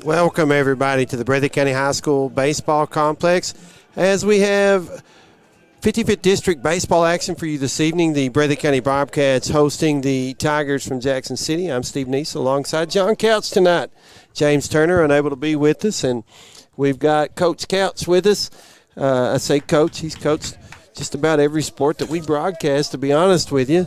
Welcome, everybody, to the Breathitt County High School Baseball Complex as we have 55th District baseball action for you this evening. The Breathitt County Bobcats hosting the Tigers from Jackson City. I'm Steve Neese alongside John Couch tonight. James Turner unable to be with us, and we've got Coach Couch with us. I say coach, he's coached just about every sport that we broadcast, to be honest with you,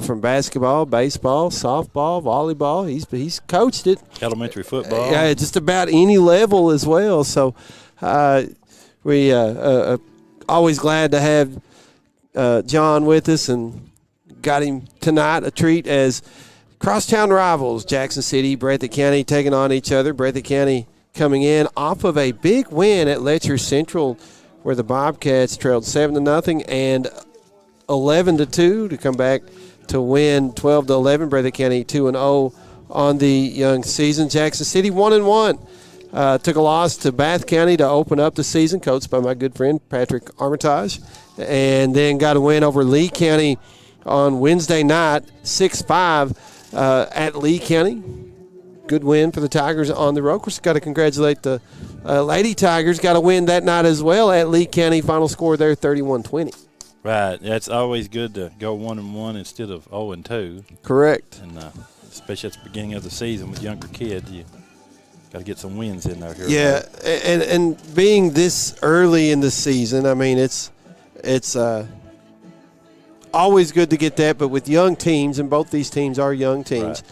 from basketball, baseball, softball, volleyball. He's coached it. Elementary football. Yeah, just about any level as well. So we always glad to have John with us, and got him tonight a treat as crosstown rivals, Jackson City, Breathitt County taking on each other. Breathitt County coming in off of a big win at Letcher Central, where the Bobcats trailed 7-0 and 11-2 to come back to win 12-11. Breathitt County 2-0 on the young season. Jackson City 1-1. Took a loss to Bath County to open up the season, coached by my good friend Patrick Armitage, and then got a win over Lee County on Wednesday night, 6-5 at Lee County. Good win for the Tigers on the road. Of course, got to congratulate the Lady Tigers. Got a win that night as well at Lee County. Final score there, 31-20. Right. That's always good to go 1-1 instead of 0-2. Correct. And especially at the beginning of the season with younger kids, you got to get some wins in there. Here yeah, and being this early in the season, I mean, it's always good to get that. But with young teams, and both these teams are young teams,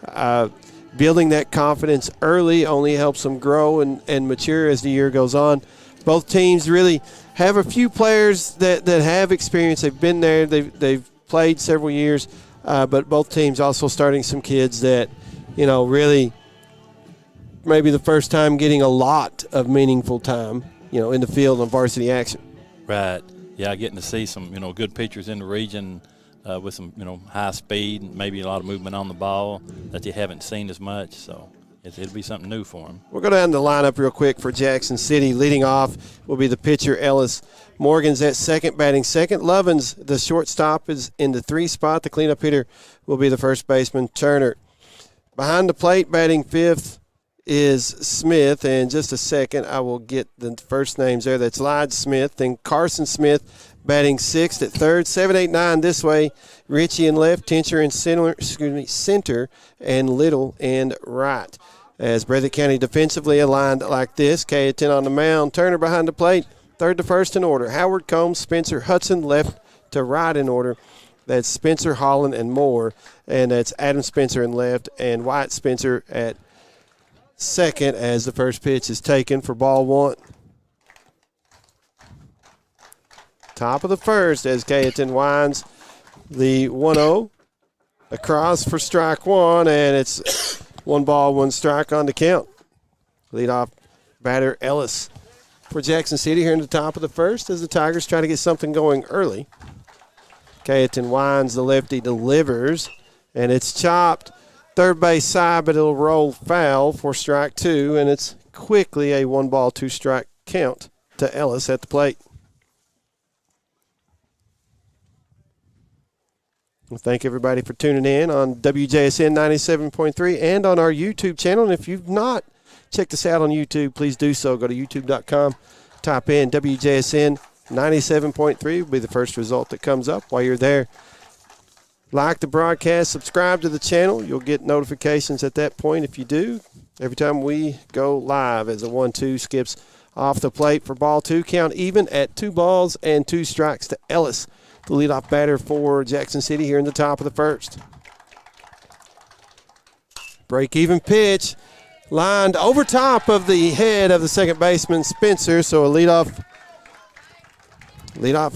right. Building that confidence early only helps them grow and mature as the year goes on. Both teams really have a few players that have experience. They've been there. They've played several years. But both teams also starting some kids that, really maybe the first time getting a lot of meaningful time, in the field on varsity action. Right. Yeah, getting to see some, good pitchers in the region with some, high speed and maybe a lot of movement on the ball that you haven't seen as much. So it'll be something new for them. We'll go down the lineup real quick for Jackson City. Leading off will be the pitcher, Ellis. Morgan's at second, batting second. Lovins, the shortstop, is in the 3 spot. The cleanup hitter will be the first baseman, Turner. Behind the plate, batting fifth, is Smith. And just a second, I will get the first names there. That's Lyde Smith. Then Carson Smith batting sixth at third. 7, 8, 9 this way. Ritchie in left, Tincher in center, and Little in right. As Breathitt County defensively aligned like this. K10 on the mound. Turner behind the plate. Third to first in order. Howard Combs, Spencer Hudson left to right in order. That's Spencer, Holland, and Moore. And that's Adam Spencer in left and White Spencer at second as the first pitch is taken for ball one. Top of the first as K10 winds the 1-0 across for strike one, and it's 1 ball, 1 strike on the count. Leadoff batter Ellis for Jackson City here in the top of the first as the Tigers try to get something going early. K10 winds, the lefty delivers, and it's chopped third base side, but it'll roll foul for strike 2, and it's quickly a 1 ball, 2 strike count to Ellis at the plate. Well, thank everybody for tuning in on WJSN 97.3 and on our YouTube channel. And if you've not checked us out on YouTube, please do so. Go to youtube.com, type in WJSN 97.3 will be the first result that comes up while you're there. Like the broadcast, subscribe to the channel. You'll get notifications at that point if you do. Every time we go live as a 1-2 skips off the plate for ball 2. Count even at 2 balls and 2 strikes to Ellis, the leadoff batter for Jackson City here in the top of the first. Break-even pitch lined over top of the head of the second baseman, Spencer. So a leadoff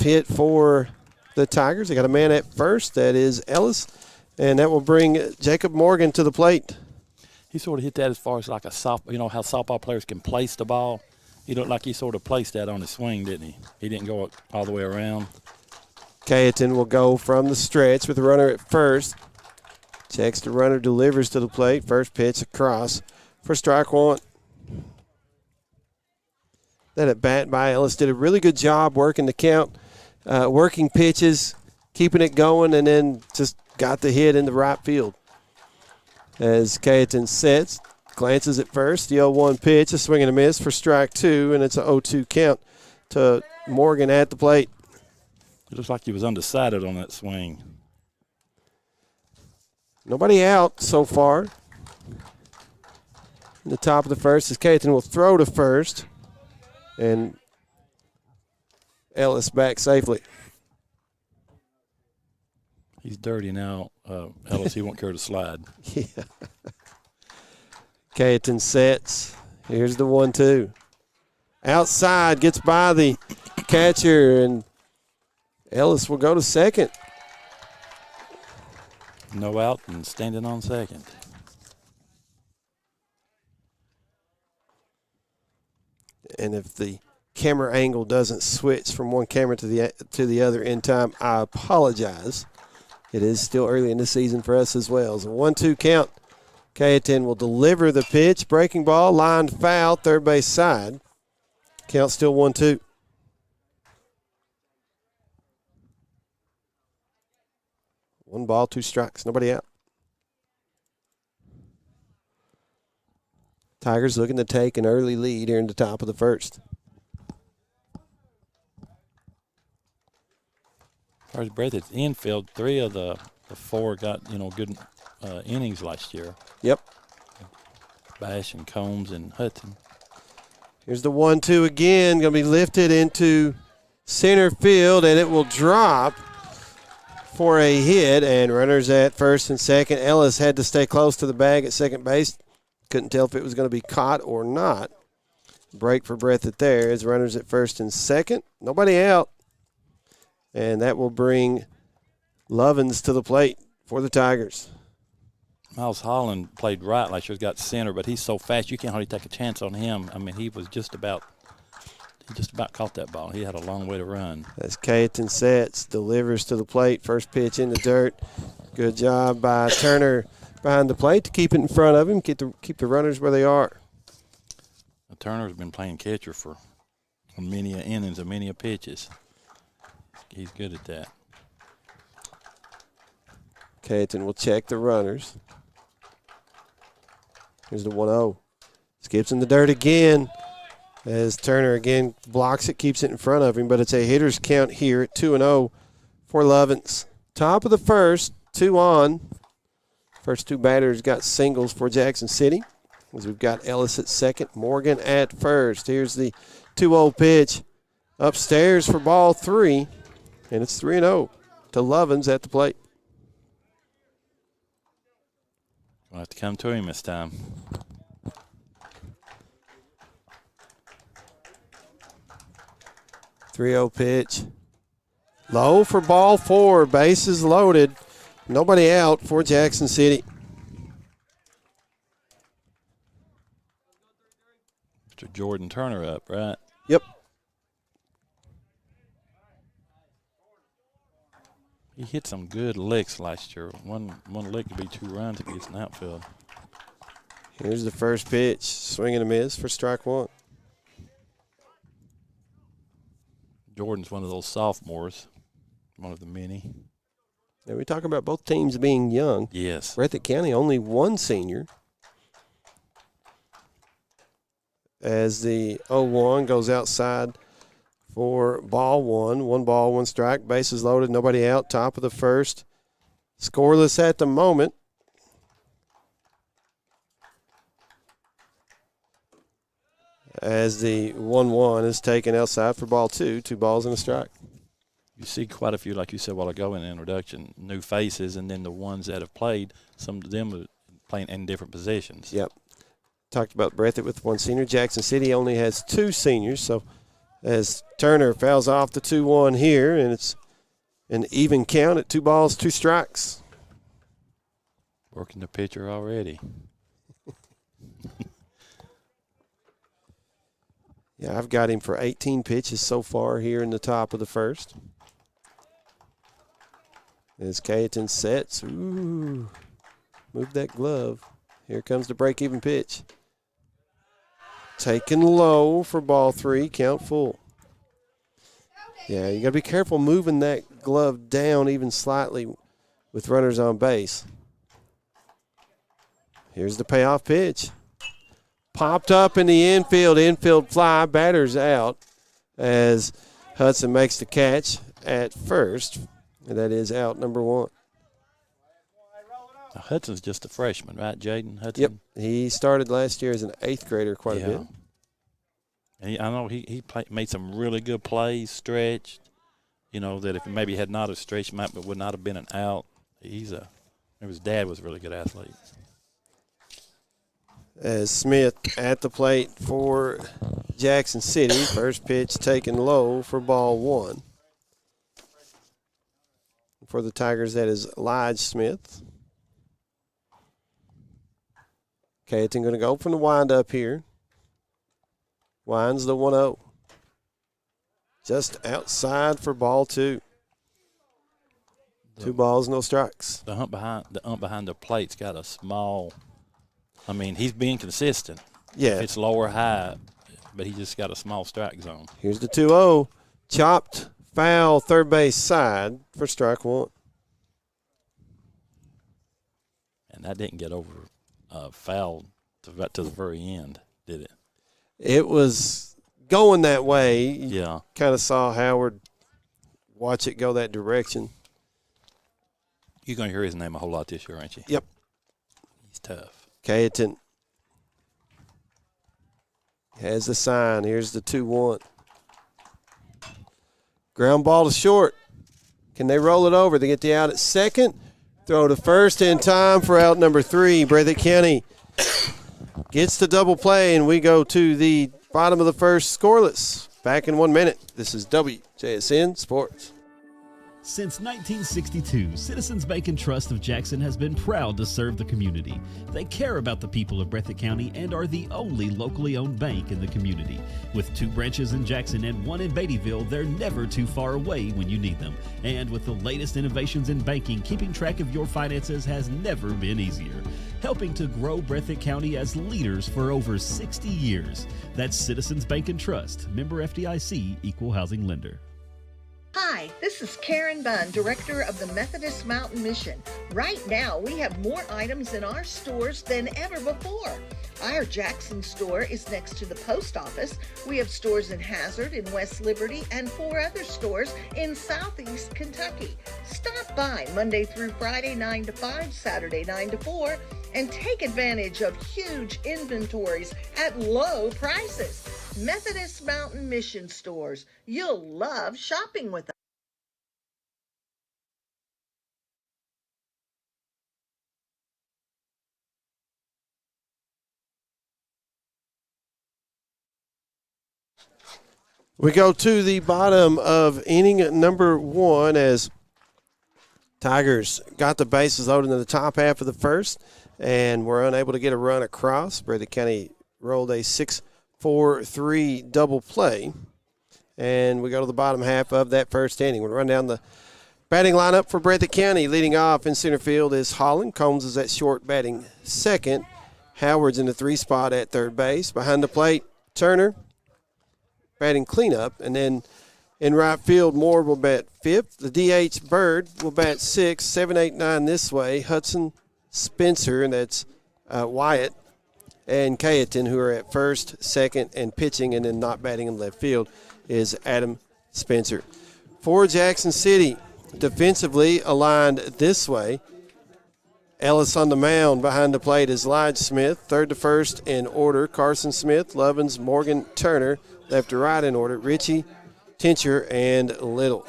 hit for the Tigers. They got a man at first. That is Ellis, and that will bring Jacob Morgan to the plate. He sort of hit that as far as like a soft, how softball players can place the ball. He looked like he sort of placed that on his swing, didn't he? He didn't go all the way around. K10 will go from the stretch with the runner at first. Checks the runner, delivers to the plate. First pitch across for strike 1. That at bat by Ellis did a really good job working the count, working pitches, keeping it going, and then just got the hit in the right field. As K10 sets, glances at first. The 0-1 pitch, a swing and a miss for strike 2, and it's an 0-2 count to Morgan at the plate. It looks like he was undecided on that swing. Nobody out so far. In the top of the first as Caton will throw to first, and Ellis back safely. He's dirty now, Ellis. He won't care to slide. Yeah. Caton sets. Here's the 1-2. Outside, gets by the catcher, and Ellis will go to second. No out and standing on second. And if the camera angle doesn't switch from one camera to the other in time, I apologize. It is still early in the season for us as well. It's a 1-2 count. Caton will deliver the pitch. Breaking ball, lined foul, third base side. Count still 1-2. One ball, 2 strikes, nobody out. Tigers looking to take an early lead here in the top of the first. As far as Breathitt's infield, 3 of the 4 got, good innings last year. Yep. Bash and Combs and Hudson. Here's the 1-2 again. Going to be lifted into center field, and it will drop for a hit. And runners at first and second. Ellis had to stay close to the bag at second base. Couldn't tell if it was going to be caught or not. Break for Breathitt there as runners at first and second. Nobody out. And that will bring Lovins to the plate for the Tigers. Miles Holland played right last year, got center, but he's so fast you can't hardly take a chance on him. I mean, he just about caught that ball. He had a long way to run. As Caton sets, delivers to the plate. First pitch in the dirt. Good job by Turner behind the plate to keep it in front of him, keep the runners where they are. Turner's been playing catcher for many innings and many pitches. He's good at that. Caton will check the runners. Here's the 1-0. Skips in the dirt again as Turner again blocks it, keeps it in front of him, but it's a hitter's count here at 2-0 for Lovins. Top of the first, 2 on. First 2 batters got singles for Jackson City as we've got Ellis at second, Morgan at first. Here's the 2-0 pitch upstairs for ball 3, and it's 3-0 to Lovins at the plate. We'll have to come to him this time. Three-0 pitch. Low for ball 4. Bases loaded. Nobody out for Jackson City. Mr. Jordan Turner up, right? Yep. He hit some good licks last year. One lick could be 2 runs if he gets an outfield. Here's the first pitch. Swing and a miss for strike 1. Jordan's one of those sophomores, one of the many. Now we talk about both teams being young. Yes. Breathitt County only 1 senior. As the 0-1 goes outside for ball 1. 1 ball, 1 strike. Bases loaded, nobody out. Top of the first. Scoreless at the moment. As the 1-1 is taken outside for ball 2. 2 balls and a strike. You see quite a few, like you said a while ago in the introduction, new faces, and then the ones that have played, some of them are playing in different positions. Yep. Talked about Breathitt with 1 senior. Jackson City only has 2 seniors, so as Turner fouls off the 2-1 here, and it's an even count at 2 balls, 2 strikes. Working the pitcher already. Yeah, I've got him for 18 pitches so far here in the top of the first. As Caton sets, move that glove. Here comes the break-even pitch. Taken low for ball 3, count full. Yeah, you got to be careful moving that glove down even slightly with runners on base. Here's the payoff pitch. popped up in the infield fly, batter's out as Hudson makes the catch at first, and that is out number 1. Now, Hudson's just a freshman, right, Jaden Hudson? Yep, he started last year as an 8th grader quite a bit. And I know he made some really good plays, stretched, that if maybe had not have stretched him out, but would not have been an out. His dad was a really good athlete. As Smith at the plate for Jackson City. First pitch taken low for ball 1. For the Tigers, that is Lige Smith. Caton going to go from the windup here. Winds the 1-0. Just outside for ball 2. 2 balls, no strikes. The ump behind the plate's got a small. He's being consistent. Yeah. If it's low or high, but he just got a small strike zone. Here's the 2-0. Chopped, foul, third base side for strike 1. And that didn't get over foul to the very end, did it? It was going that way. Yeah. Kind of saw Howard watch it go that direction. You're going to hear his name a whole lot this year, aren't you? Yep. He's tough. Caton has the sign. Here's the 2-1. Ground ball to short. Can they roll it over? They get the out at second. Throw to first in time for out number 3. Breathitt County gets the double play, and we go to the bottom of the first scoreless. Back in 1 minute. This is WJSN Sports. Since 1962, Citizens Bank and Trust of Jackson has been proud to serve the community. They care about the people of Breathitt County and are the only locally owned bank in the community. With 2 branches in Jackson and 1 in Beattyville, they're never too far away when you need them. And with the latest innovations in banking, keeping track of your finances has never been easier. Helping to grow Breathitt County as leaders for over 60 years. That's Citizens Bank and Trust, member FDIC, equal housing lender. Hi, this is Karen Bunn, Director of the Methodist Mountain Mission. Right now, we have more items in our stores than ever before. Our Jackson store is next to the post office. We have stores in Hazard, in West Liberty, and 4 other stores in Southeast Kentucky. Stop by Monday through Friday, 9 to 5, Saturday, 9 to 4, and take advantage of huge inventories at low prices. Methodist Mountain Mission Stores. You'll love shopping with us. We go to the bottom of inning number 1 as Tigers got the bases loaded in the top half of the first and were unable to get a run across. Breathitt County rolled a 6-4-3 double play. And we go to the bottom half of that first inning. We'll run down the batting lineup for Breathitt County. Leading off in center field is Holland. Combs is at short batting second. Howard's in the 3 spot at third base. Behind the plate, Turner batting cleanup. And then in right field, Moore will bat 5th. The DH, Bird, will bat 6th. 7, 8, 9 this way. Hudson, Spencer, and that's Wyatt, and Caton, who are at first, second, and pitching, and then not batting in left field, is Adam Spencer. For Jackson City, defensively aligned this way. Ellis on the mound. Behind the plate is Lige Smith. Third to first in order, Carson Smith, Lovins, Morgan, Turner. Left to right in order, Ritchie, Tincher, and Little.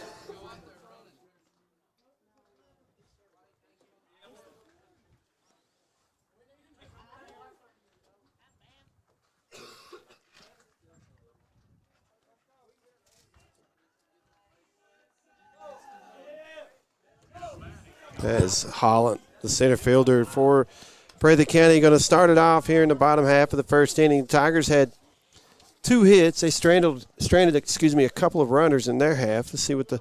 As Holland, the center fielder for Breathitt County, going to start it off here in the bottom half of the first inning. The Tigers had 2 hits. They stranded a couple of runners in their half. Let's see what the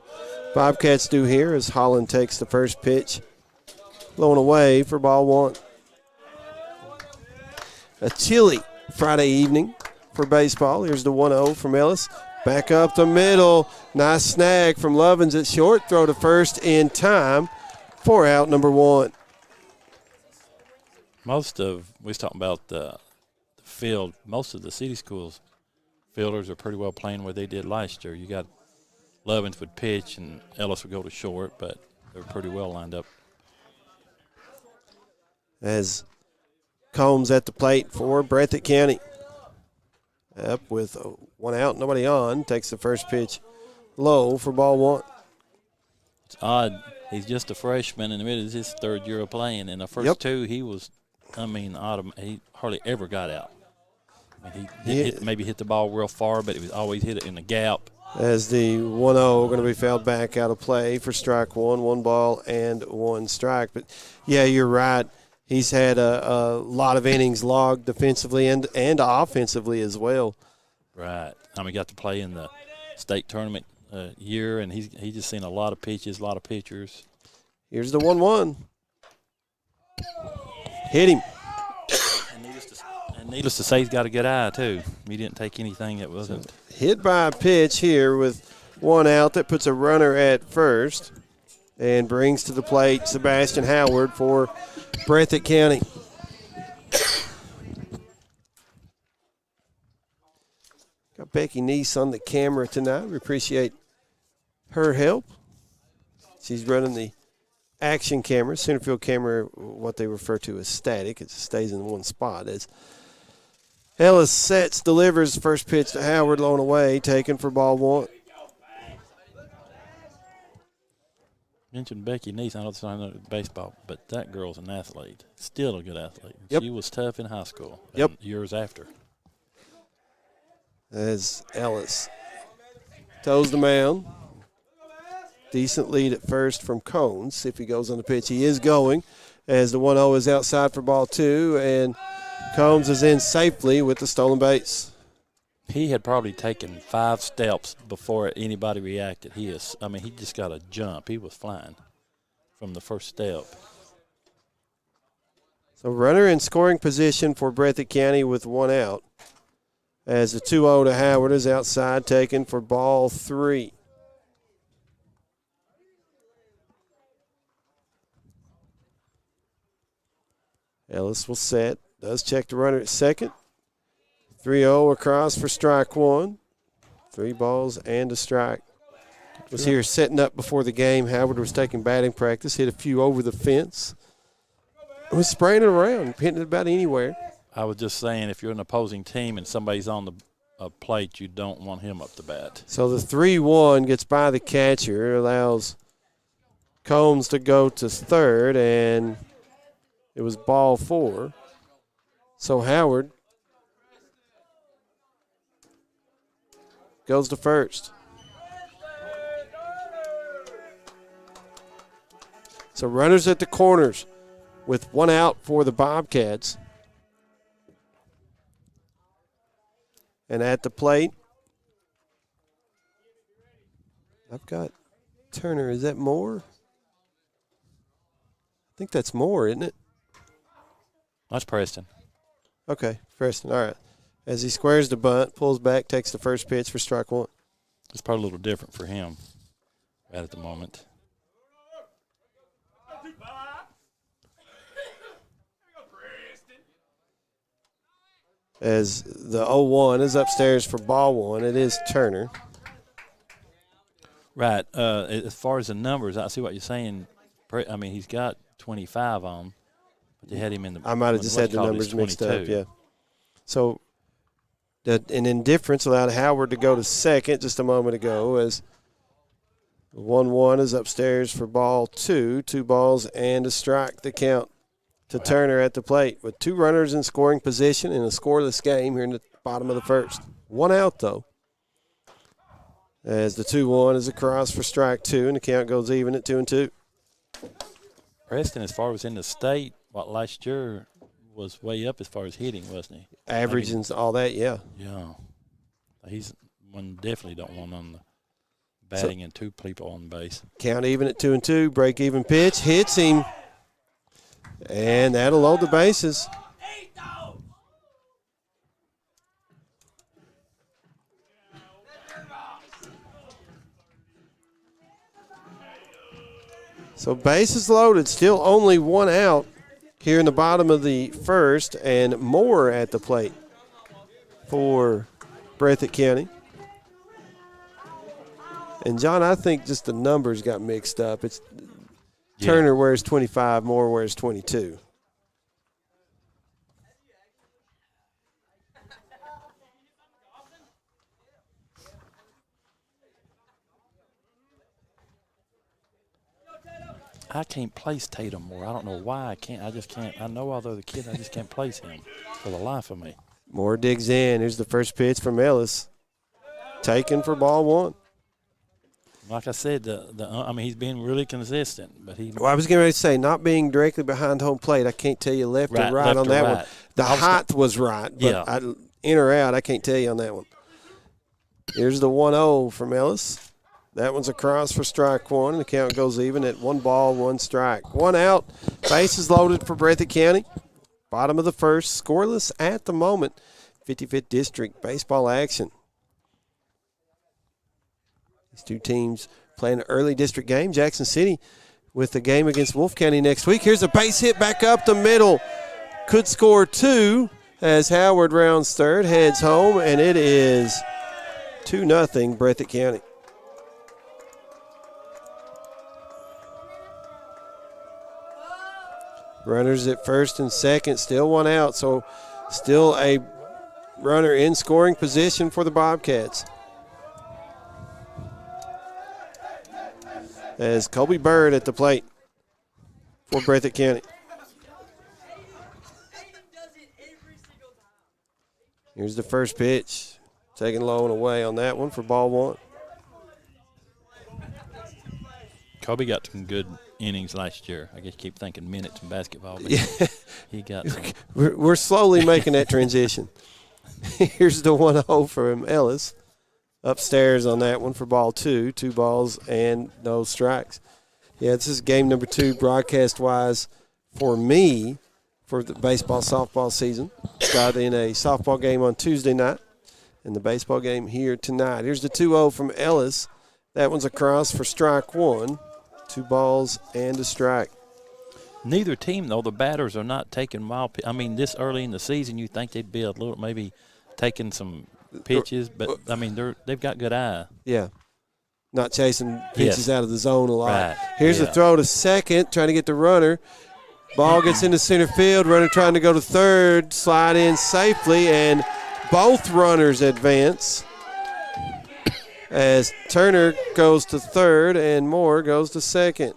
Bobcats do here as Holland takes the first pitch. Blown away for ball 1. A chilly Friday evening for baseball. Here's the 1-0 from Ellis. Back up the middle. Nice snag from Lovins at short. Throw to first in time for out number 1. We was talking about the field, most of the city schools fielders are pretty well playing where they did last year. You got Lovins would pitch and Ellis would go to short, but they're pretty well lined up. As Combs at the plate for Breathitt County. Up with one out, nobody on. Takes the first pitch low for ball one. It's odd. He's just a freshman, and it is his third year of playing. In the first two, he was, he hardly ever got out. He maybe hit the ball real far, but it was always hit it in the gap. As the 1-0 going to be fouled back out of play for strike one, 1 ball and 1 strike. But, yeah, you're right. He's had a lot of innings logged defensively and offensively as well. Right. He got to play in the state tournament year, and he's just seen a lot of pitches, a lot of pitchers. Here's the 1-1. Hit him. And needless to say, he's got a good eye, too. He didn't take anything that wasn't. Hit by a pitch here with 1 out. That puts a runner at first and brings to the plate Sebastian Howard for Breathitt County. Got Becky Neese on the camera tonight. We appreciate her help. She's running the action camera, center field camera, what they refer to as static. It stays in one spot. As Ellis sets, delivers first pitch to Howard, low and away, taken for ball one. Mentioned Becky Neese. I know it's not baseball, but that girl's an athlete. Still a good athlete. Yep. She was tough in high school. Yep. Years after. As Ellis toes the mound. Decent lead at first from Cones. If he goes on the pitch, he is going. As the 1-0 is outside for ball two, and Combs is in safely with the stolen base. He had probably taken 5 steps before anybody reacted. He just got a jump. He was flying from the first step. So runner in scoring position for Breathitt County with 1 out. As the 2-0 to Howard is outside, taken for ball 3. Ellis will set. Does check the runner at second. 3-0 across for strike one. 3 balls and a strike. Was here setting up before the game. Howard was taking batting practice. Hit a few over the fence. Was spraying it around, hitting it about anywhere. I was just saying, if you're an opposing team and somebody's on the plate, you don't want him up the bat. So the 3-1 gets by the catcher, allows Combs to go to third, and it was ball 4. So Howard goes to first. So runners at the corners with 1 out for the Bobcats. And at the plate, I've got Turner. Is that Moore? I think that's Moore, isn't it? That's Preston. Okay, Preston. All right. As he squares the bunt, pulls back, takes the first pitch for strike one. It's probably a little different for him right at the moment. As the 0-1 is upstairs for ball one, it is Turner. Right. As far as the numbers, I see what you're saying. He's got 25 on him, but they had him in the. I might have just had the numbers mixed up, yeah. So an indifference allowed Howard to go to second just a moment ago as 1-1 is upstairs for ball two. 2 balls and a strike, the count to Turner at the plate with 2 runners in scoring position in a scoreless game here in the bottom of the first. 1 out, though. As the 2-1 is across for strike 2, and the count goes even at 2-2. Preston, as far as in the state, last year was way up as far as hitting, wasn't he? Average and all that, yeah. Yeah. He's one definitely don't want on the batting and 2 people on base. Count even at 2-2, break even pitch, hits him. And that'll load the bases. So bases loaded, still only 1 out here in the bottom of the first, and Moore at the plate. for Breathitt County. And, John, I think just the numbers got mixed up. It's Turner wears 25, Moore wears 22. I can't place Tatum more. I don't know why I can't. I just can't. I know all the other kids. I just can't place him for the life of me. Moore digs in. Here's the first pitch from Ellis. Taken for ball one. Like I said, I mean, he's been really consistent, but he. Well, I was getting ready to say, not being directly behind home plate, I can't tell you left or right on that one. The height was right, but in or out, I can't tell you on that one. Here's the 1-0 from Ellis. That one's across for strike one, and the count goes even at 1 ball, 1 strike. 1 out, bases loaded for Breathitt County. Bottom of the first, scoreless at the moment. 55th District baseball action. These two teams playing an early district game. Jackson City with the game against Wolfe County next week. Here's a base hit back up the middle. Could score 2 as Howard rounds third, heads home, and it is 2-0 Breathitt County. Runners at first and second, still 1 out, so still a runner in scoring position for the Bobcats. As Colby Bird at the plate for Breathitt County. Here's the first pitch. Taken low and away on that one for ball one. Colby got some good innings last year. I guess keep thinking minutes in basketball. But he got some. We're slowly making that transition. Here's the 1-0 from Ellis. Upstairs on that one for ball 2. 2 balls and no strikes. Yeah, this is game number 2 broadcast-wise for me for the baseball softball season. Got in a softball game on Tuesday night and the baseball game here tonight. Here's the 2-0 from Ellis. That one's across for strike 1. 2 balls and a strike. Neither team, though, the batters are not taking wild. I mean, this early in the season, you think they'd be a little maybe taking some pitches, but I mean they've got good eye. Yeah, not chasing pitches out of the zone a lot. Right. Here's the throw to second, trying to get the runner. Ball gets into center field. Runner trying to go to third, slide in safely, and both runners advance. As Turner goes to third and Moore goes to second.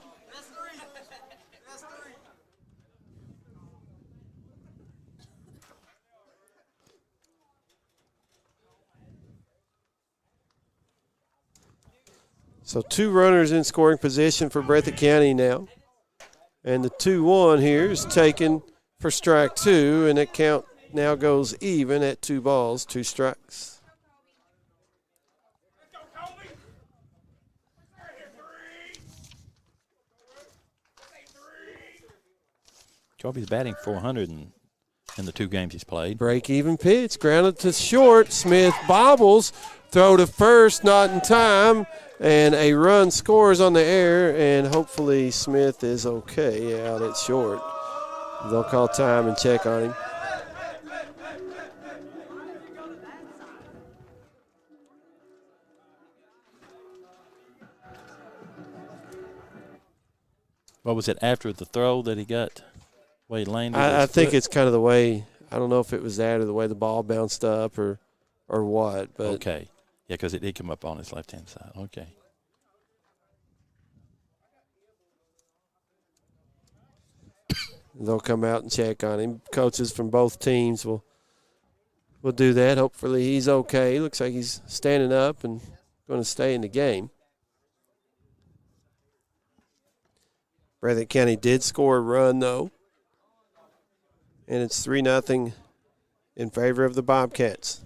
So 2 runners in scoring position for Breathitt County now. And the 2-1 here is taken for strike 2, and that count now goes even at 2 balls, 2 strikes. Colby's batting .400 in the 2 games he's played. Break-even pitch, grounded to short. Smith bobbles, throw to first, not in time, and a run scores on the air, and hopefully Smith is okay out at short. They'll call time and check on him. What was it, after the throw that he got? Way he landed. I think it's kind of the way. I don't know if it was that or the way the ball bounced up or what. But okay, yeah, because it did come up on his left-hand side. Okay. They'll come out and check on him. Coaches from both teams will do that. Hopefully he's okay. Looks like he's standing up and going to stay in the game. Breathitt County did score a run, though. And it's 3-0 in favor of the Bobcats.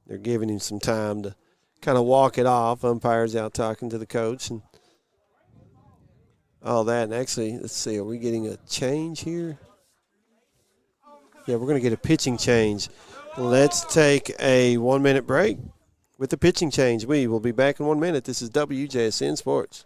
They're giving him some time to kind of walk it off. Umpires out talking to the coach and all that. And actually, let's see, are we getting a change here? Yeah, we're going to get a pitching change. Let's take a 1-minute break with the pitching change. We will be back in 1 minute. This is WJSN Sports.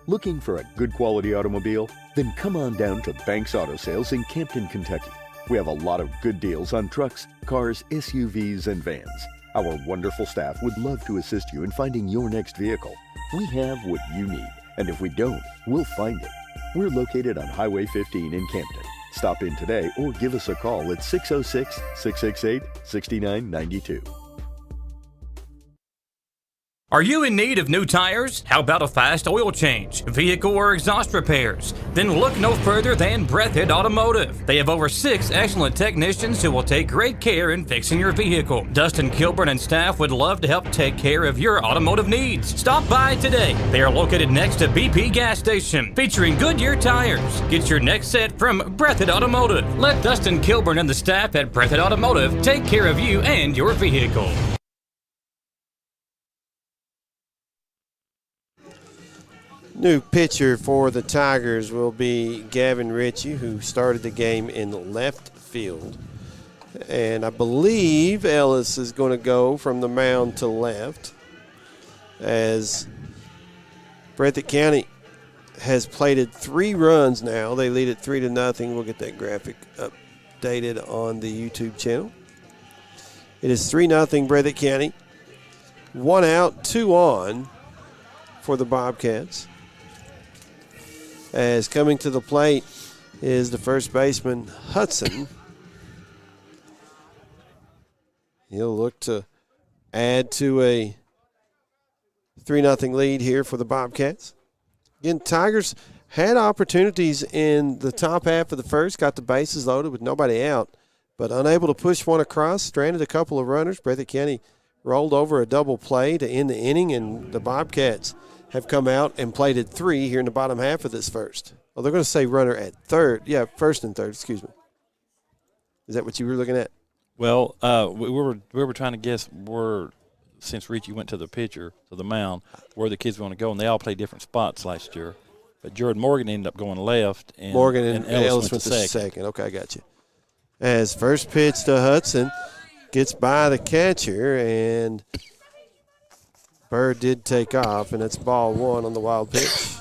Looking for a good quality automobile? Then come on down to Banks Auto Sales in Campton, Kentucky. We have a lot of good deals on trucks, cars, SUVs, and vans. Our wonderful staff would love to assist you in finding your next vehicle. We have what you need, and if we don't, we'll find it. We're located on Highway 15 in Campton. Stop in today or give us a call at 606-668-6992. Are you in need of new tires? How about a fast oil change, vehicle or exhaust repairs? Then look no further than Breathitt Automotive. They have over 6 excellent technicians who will take great care in fixing your vehicle. Dustin Kilburn and staff would love to help take care of your automotive needs. Stop by today. They are located next to BP gas station, featuring Goodyear tires. Get your next set from Breathitt Automotive. Let Dustin Kilburn and the staff at Breathitt Automotive take care of you and your vehicle. New pitcher for the Tigers will be Gavin Ritchie, who started the game in left field. And I believe Ellis is going to go from the mound to left, as Breathitt County has plated 3 runs now. They lead it 3-0. We'll get that graphic updated on the YouTube channel. It is 3-0 Breathitt County. 1 out, 2 on for the Bobcats. As coming to the plate is the first baseman, Hudson. He'll look to add to a 3-0 lead here for the Bobcats. Again, Tigers had opportunities in the top half of the first, got the bases loaded with nobody out, but unable to push one across, stranded a couple of runners. Breathitt County rolled over a double play to end the inning, and the Bobcats have come out and plated 3 here in the bottom half of this first. Well, they're going to say runner at third. Yeah, first and third, excuse me. Is that what you were looking at? Well, we were trying to guess where, since Richie went to the pitcher, to the mound, where the kids were going to go, and they all played different spots last year. But Jordan Morgan ended up going left, and Morgan and Ellis went to second. Okay, I got you. As first pitch to Hudson, gets by the catcher, and Bird did take off, and it's ball 1 on the wild pitch.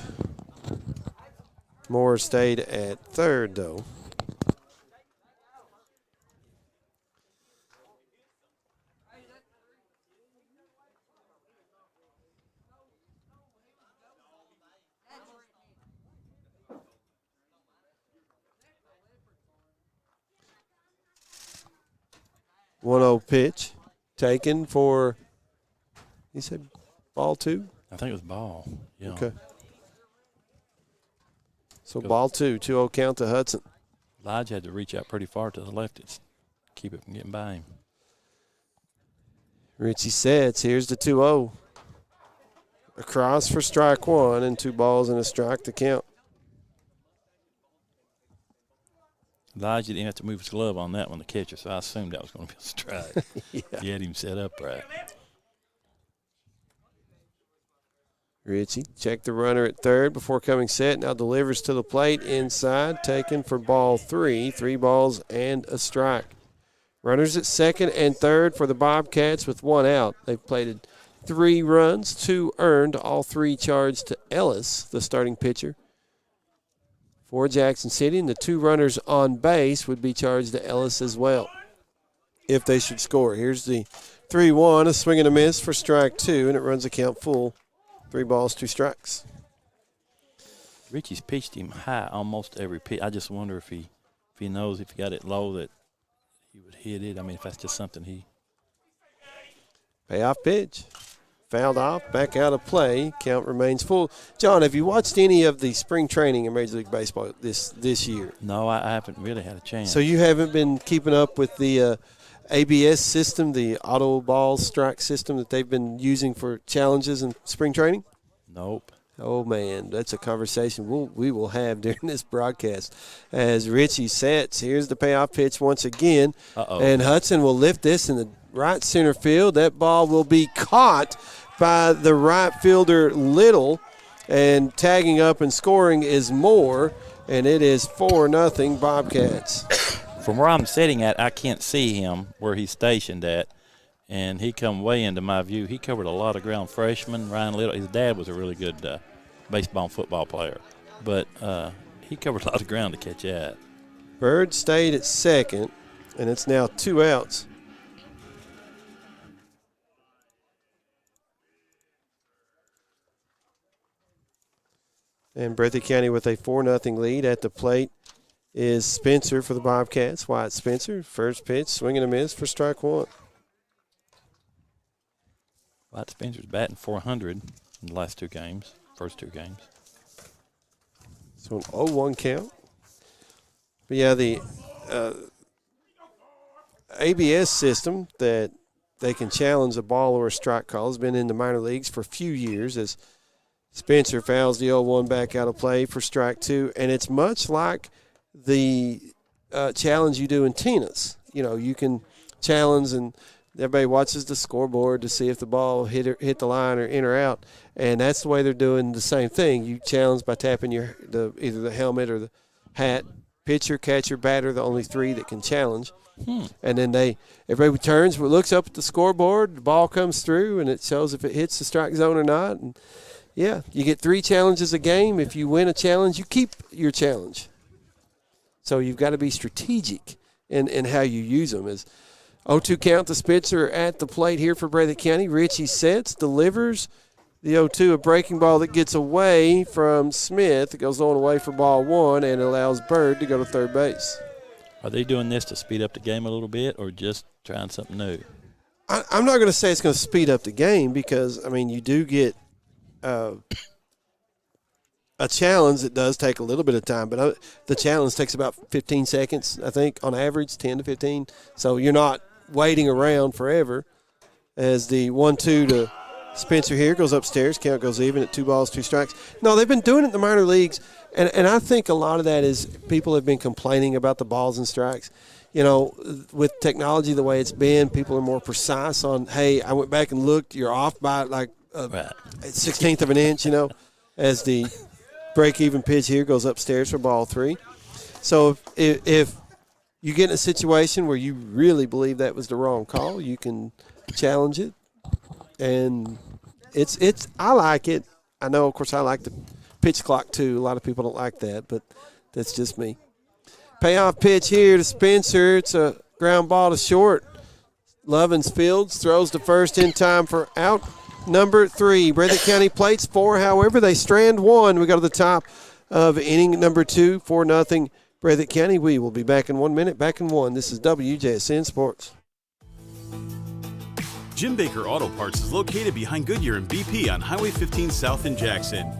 Moore stayed at third, though. One-0 pitch taken for, he said ball 2? I think it was ball. Yeah. Okay. So ball 2, 2-0 count to Hudson. Elijah had to reach out pretty far to the left to keep it from getting by him. Richie sets. Here's the 2-0. Across for strike 1, and 2 balls and a strike to count. Elijah didn't have to move his glove on that one, the catcher, so I assumed that was going to be a strike. Yeah. He had him set up right. Richie checked the runner at third before coming set. Now delivers to the plate inside, taken for ball 3. 3 balls and a strike. Runners at second and third for the Bobcats with 1 out. They've plated 3 runs, 2 earned, all 3 charged to Ellis, the starting pitcher for Jackson City, and the 2 runners on base would be charged to Ellis as well if they should score. Here's the 3-1, a swing and a miss for strike 2, and it runs the count full. 3 balls, 2 strikes. Richie's pitched him high almost every pitch. I just wonder if he knows if he got it low that he would hit it. I mean, if that's just something he. Payoff pitch. Fouled off, back out of play. Count remains full. John, have you watched any of the spring training in Major League Baseball this year? No, I haven't really had a chance. So you haven't been keeping up with the ABS system, the auto ball strike system that they've been using for challenges in spring training? Nope. Oh, man, that's a conversation we will have during this broadcast. As Richie sets, here's the payoff pitch once again. And Hudson will lift this in the right center field. That ball will be caught by the right fielder Little, and tagging up and scoring is Moore, and it is 4-0 Bobcats. from where I'm sitting at, I can't see him where he's stationed at, and he come way into my view. He covered a lot of ground. Freshman Ryan Little, his dad was a really good baseball and football player, but he covered a lot of ground to catch that. Bird stayed at second, and it's now 2 outs. And Breathitt County with a 4-0 lead. At the plate is Spencer for the Bobcats. Wyatt Spencer, first pitch, swing and a miss for strike one. Wyatt Spencer's batting .400 in the last 2 games, first 2 games. So an 0-1 count. But yeah, the ABS system that they can challenge a ball or a strike call has been in the minor leagues for a few years as Spencer fouls the 0-1 back out of play for strike 2. And it's much like the challenge you do in tennis. You know, you can challenge and everybody watches the scoreboard to see if the ball hit the line or in or out. And that's the way they're doing the same thing. You challenge by tapping either the helmet or the hat. Pitcher, catcher, batter, the only 3 that can challenge. And then everybody turns, looks up at the scoreboard, the ball comes through, and it shows if it hits the strike zone or not. And yeah, you get 3 challenges a game. If you win a challenge, you keep your challenge. So you've got to be strategic in how you use them. As 0-2 count, the Spencer at the plate here for Breathitt County. Richie sets, delivers the 0-2, a breaking ball that gets away from Smith. It goes on away for ball 1 and allows Bird to go to third base. Are they doing this to speed up the game a little bit or just trying something new? I'm not going to say it's going to speed up the game because, I mean, you do get a challenge that does take a little bit of time, but the challenge takes about 15 seconds, I think, on average, 10 to 15. So you're not waiting around forever. As the 1-2 to Spencer here goes upstairs, count goes even at 2 balls, 2 strikes. No, they've been doing it in the minor leagues, and I think a lot of that is people have been complaining about the balls and strikes. You know, with technology the way it's been, people are more precise on, hey, I went back and looked, you're off by like a 16th of an inch, you know, as the break-even pitch here goes upstairs for ball 3. So if you get in a situation where you really believe that was the wrong call, you can challenge it. And I like it. I know, of course, I like the pitch clock too. A lot of people don't like that, but that's just me. Payoff pitch here to Spencer. It's a ground ball to short. Lovins fields, throws to first in time for out number 3. Breathitt County plates 4. However, they strand 1. We go to the top of inning number 2, 4-0 Breathitt County. We will be back in 1 minute. Back in 1. This is WJSN Sports. Jim Baker Auto Parts is located behind Goodyear and BP on Highway 15 South in Jackson.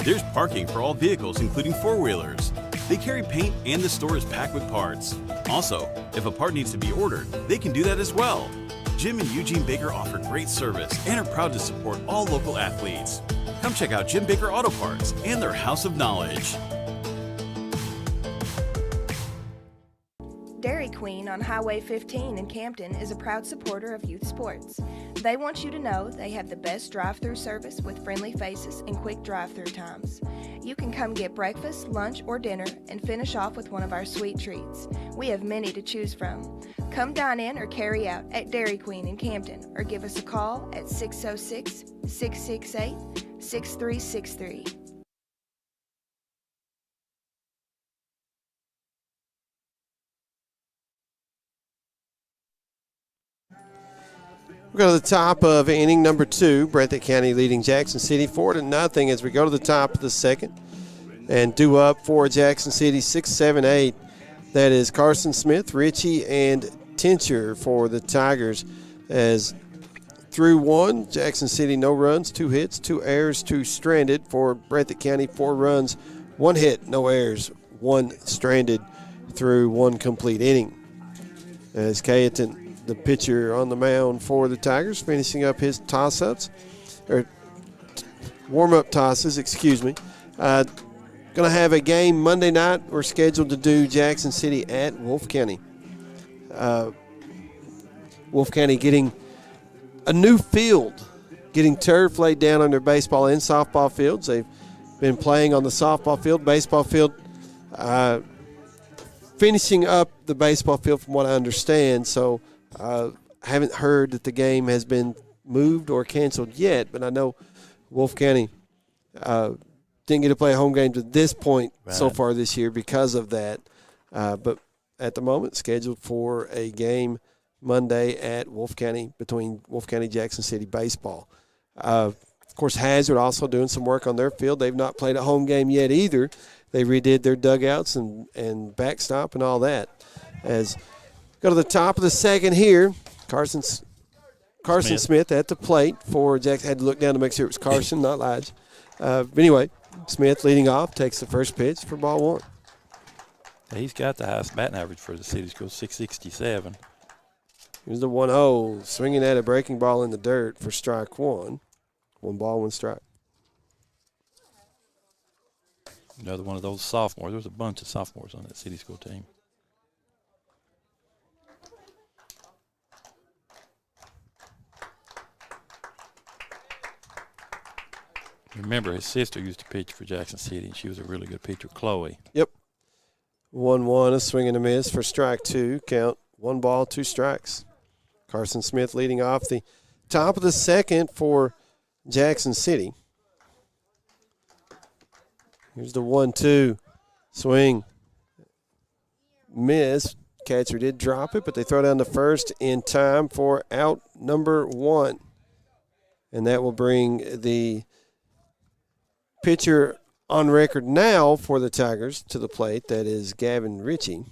There's parking for all vehicles, including 4-wheelers. They carry paint and the store is packed with parts. Also, if a part needs to be ordered, they can do that as well. Jim and Eugene Baker offer great service and are proud to support all local athletes. Come check out Jim Baker Auto Parts and their House of Knowledge. Dairy Queen on Highway 15 in Campton is a proud supporter of youth sports. They want you to know they have the best drive-through service with friendly faces and quick drive-through times. You can come get breakfast, lunch, or dinner and finish off with one of our sweet treats. We have many to choose from. Come dine in or carry out at Dairy Queen in Campton or give us a call at 606-668-6363. We go to the top of inning number 2. Breathitt County leading Jackson City 4-0 as we go to the top of the second. And due up for Jackson City 6-7-8. That is Carson Smith, Ritchie, and Tincher for the Tigers. As through 1, Jackson City no runs, 2 hits, 2 errors, 2 stranded. For Breathitt County 4 runs, 1 hit, no errors, 1 stranded through 1 complete inning. As Cayetan, the pitcher on the mound for the Tigers, finishing up his toss-ups, or warm-up tosses, excuse me. Going to have a game Monday night. We're scheduled to do Jackson City at Wolfe County. Wolfe County getting a new field, getting turf laid down on their baseball and softball fields. They've been playing on the softball field. Baseball field finishing up the baseball field from what I understand. So I haven't heard that the game has been moved or canceled yet, but I know Wolf County didn't get to play a home game to this point so far this year because of that. But at the moment, scheduled for a game Monday at Wolf County between Wolf County Jackson City baseball. Of course, Hazard also doing some work on their field. They've not played a home game yet either. They redid their dugouts and backstop and all that. As go to the top of the second here, Carson Smith at the plate for Jackson. Had to look down to make sure it was Carson, not Lige. But anyway, Smith leading off, takes the first pitch for ball one. He's got the highest batting average for the city school, 667. Here's the 1-0, swinging at a breaking ball in the dirt for strike one. 1 ball, 1 strike. Another one of those sophomores. There was a bunch of sophomores on that city school team. Remember, his sister used to pitch for Jackson City, and she was a really good pitcher, Chloe. Yep. 1-1, a swing and a miss for strike two. Count 1 ball, 2 strikes. Carson Smith leading off the top of the second for Jackson City. Here's the 1-2. Swing. Miss. Catcher did drop it, but they throw down the first in time for out number 1. And that will bring the pitcher on record now for the Tigers to the plate. That is Gavin Ritchie.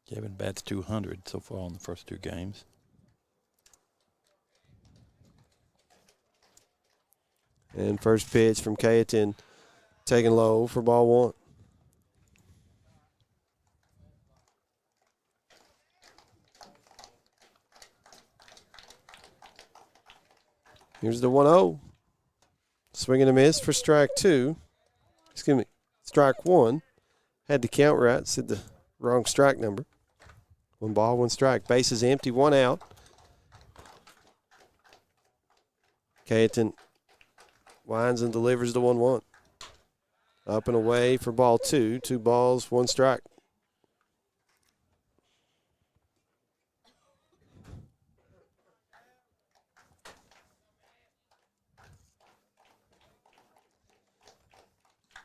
Gavin bats 200 so far on the first 2 games. And first pitch from Cayetan taken low for ball 1. Here's the 1-0. Swing and a miss for strike 2. Excuse me, strike 1. Had the count right, said the wrong strike number. 1 ball, 1 strike. Bases empty, 1 out. Cayetan winds and delivers the 1-1. Up and away for ball 2. 2 balls, 1 strike.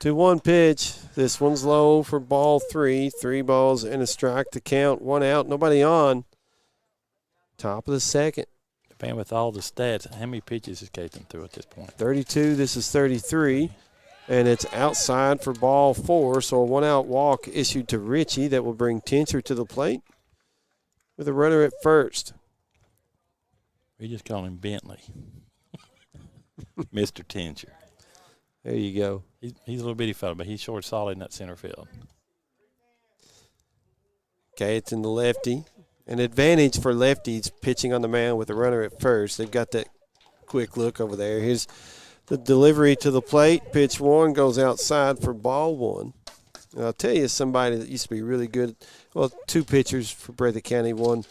To 1 pitch. This one's low for ball 3. 3 balls and a strike to count. 1 out, nobody on. Top of the second. Man, with all the stats, how many pitches is Cayetan through at this point? 32. This is 33. And it's outside for ball 4. So a 1-out walk issued to Ritchie that will bring Tincher to the plate with a runner at first. We just call him Bentley. Mr. Tincher. There you go. He's a little bitty fella, but he's short solid in that center field. Cayetan the lefty. An advantage for lefties pitching on the mound with a runner at first. They've got that quick look over there. Here's the delivery to the plate. Pitch 1 goes outside for ball 1. And I'll tell you, somebody that used to be really good. Well, 2 pitchers for Breathitt County. One,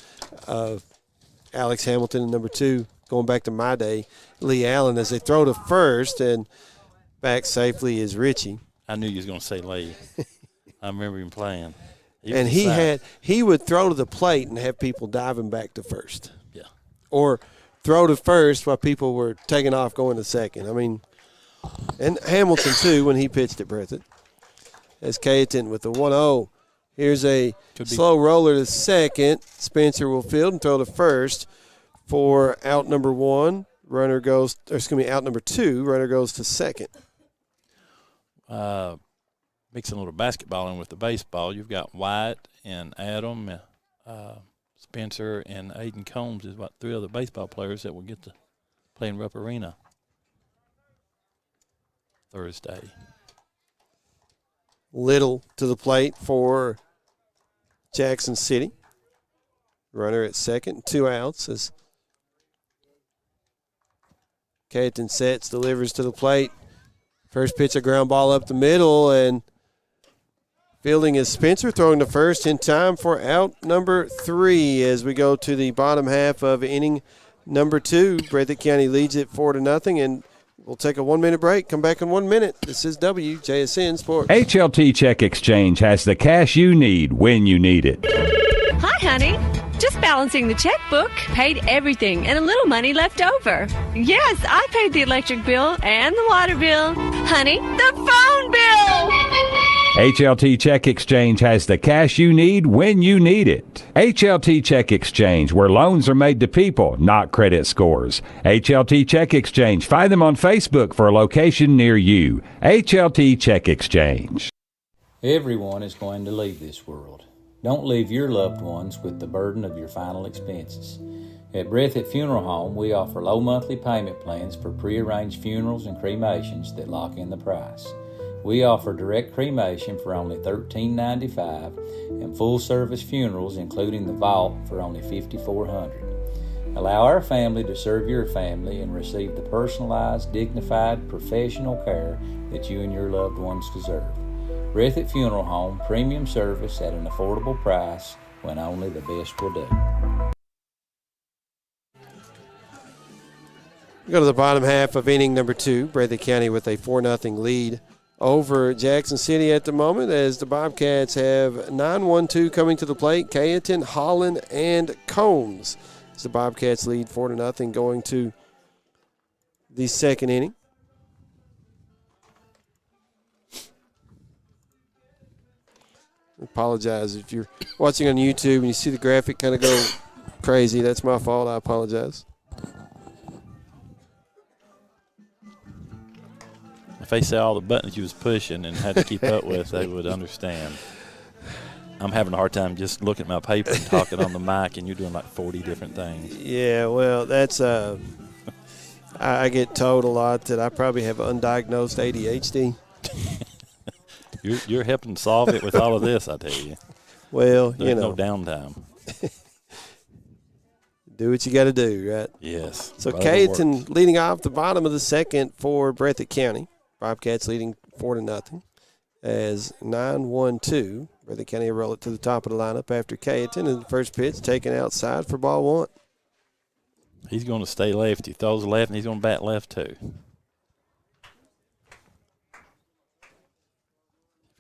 Alex Hamilton, and number 2, going back to my day, Lee Allen, as they throw to first, and back safely is Ritchie. I knew you was going to say Lee. I remember him playing. And he would throw to the plate and have people diving back to first. Yeah. Or throw to first while people were taking off going to second. I mean, and Hamilton, too, when he pitched at Breathitt. As Cayetan with the 1-0. Here's a slow roller to second. Spencer will field and throw to first for out number 1. Runner goes, or excuse me, out number 2. Runner goes to second. Mixing a little basketball in with the baseball. You've got White and Adam, Spencer, and Aiden Combs is about 3 other baseball players that will get to play in Rupp Arena Thursday. Little to the plate for Jackson City. Runner at second, 2 outs as Cayetan sets, delivers to the plate. First pitch, a ground ball up the middle, and fielding is Spencer, throwing to first in time for out number 3 as we go to the bottom half of inning number 2. Breathitt County leads it 4-0, and We'll take a 1-minute break. Come back in 1 minute. This is WJSN Sports. HLT Check Exchange has the cash you need when you need it. Hi, honey. Just balancing the checkbook. Paid everything and a little money left over. Yes, I paid the electric bill and the water bill. Honey, the phone bill! HLT Check Exchange has the cash you need when you need it. HLT Check Exchange, where loans are made to people, not credit scores. HLT Check Exchange. Find them on Facebook for a location near you. HLT Check Exchange. Everyone is going to leave this world. Don't leave your loved ones with the burden of your final expenses. At Breathitt Funeral Home, we offer low monthly payment plans for prearranged funerals and cremations that lock in the price. We offer direct cremation for only $13.95 and full-service funerals, including the vault, for only $5,400. Allow our family to serve your family and receive the personalized, dignified, professional care that you and your loved ones deserve. Breathitt Funeral Home, premium service at an affordable price when only the best will do. We go to the bottom half of inning number 2. Breathitt County with a 4-0 lead over Jackson City at the moment, as the Bobcats have 9-1-2 coming to the plate. Cayeton, Holland, and Combs. As the Bobcats lead 4-0 going to the second inning. I apologize if you're watching on YouTube and you see the graphic kind of go crazy. That's my fault. I apologize. If they saw all the buttons you was pushing and had to keep up with, they would understand. I'm having a hard time just looking at my paper and talking on the mic, and you're doing like 40 different things. Yeah, well, that's I get told a lot that I probably have undiagnosed ADHD. You're helping solve it with all of this, I tell you. Well, There's no downtime. Do what you got to do, right? Yes. So Cayeton leading off the bottom of the second for Breathitt County. Bobcats leading 4-0 as 9-1-2. Breathitt County roll it to the top of the lineup after Cayeton, and the first pitch taken outside for ball 1. He's going to stay left. He throws left, and he's going to bat left too.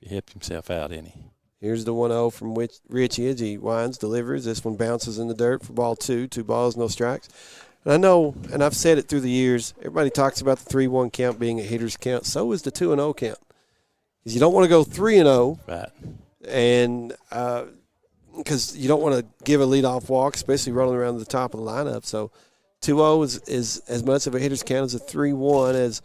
He helped himself out, didn't he? Here's the 1-0 from Richie as he winds, delivers. This one bounces in the dirt for ball 2. 2 balls, no strikes. And I know, and I've said it through the years, everybody talks about the 3-1 count being a hitter's count. So is the 2-0 count. Because you don't want to go 3-0. Right. And because you don't want to give a leadoff walk, especially rolling around the top of the lineup. So 2-0 is as much of a hitter's count as a 3-1, as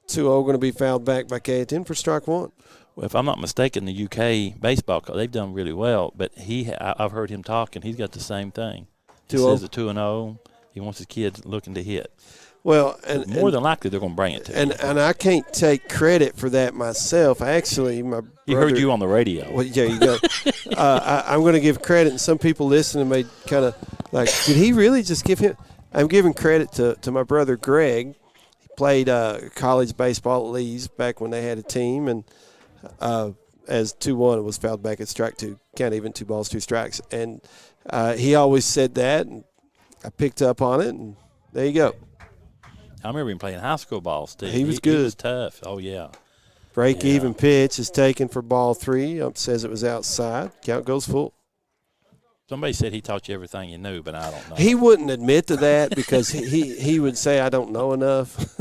2-0 going to be fouled back by Cayeton for strike 1. Well, if I'm not mistaken, the UK baseball, they've done really well, but I've heard him talk, and he's got the same thing. He says a 2-0. He wants his kids looking to hit. Well, more than likely they're going to bring it to him. And I can't take credit for that myself. Actually, my brother, he heard you on the radio. Well, yeah, you go. I'm going to give credit, and some people listening may kind of like, did he really just give him? I'm giving credit to my brother Greg. He played college baseball at Lee's back when they had a team, and as 2-1, it was fouled back at strike 2. Count even, 2 balls, 2 strikes. And he always said that, and I picked up on it, and there you go. I remember him playing high school ball, Steve. He was good. He was tough. Oh, yeah. Break-even pitch is taken for ball 3. Says it was outside. Count goes full. Somebody said he taught you everything you knew, but I don't know. He wouldn't admit to that because he would say, I don't know enough.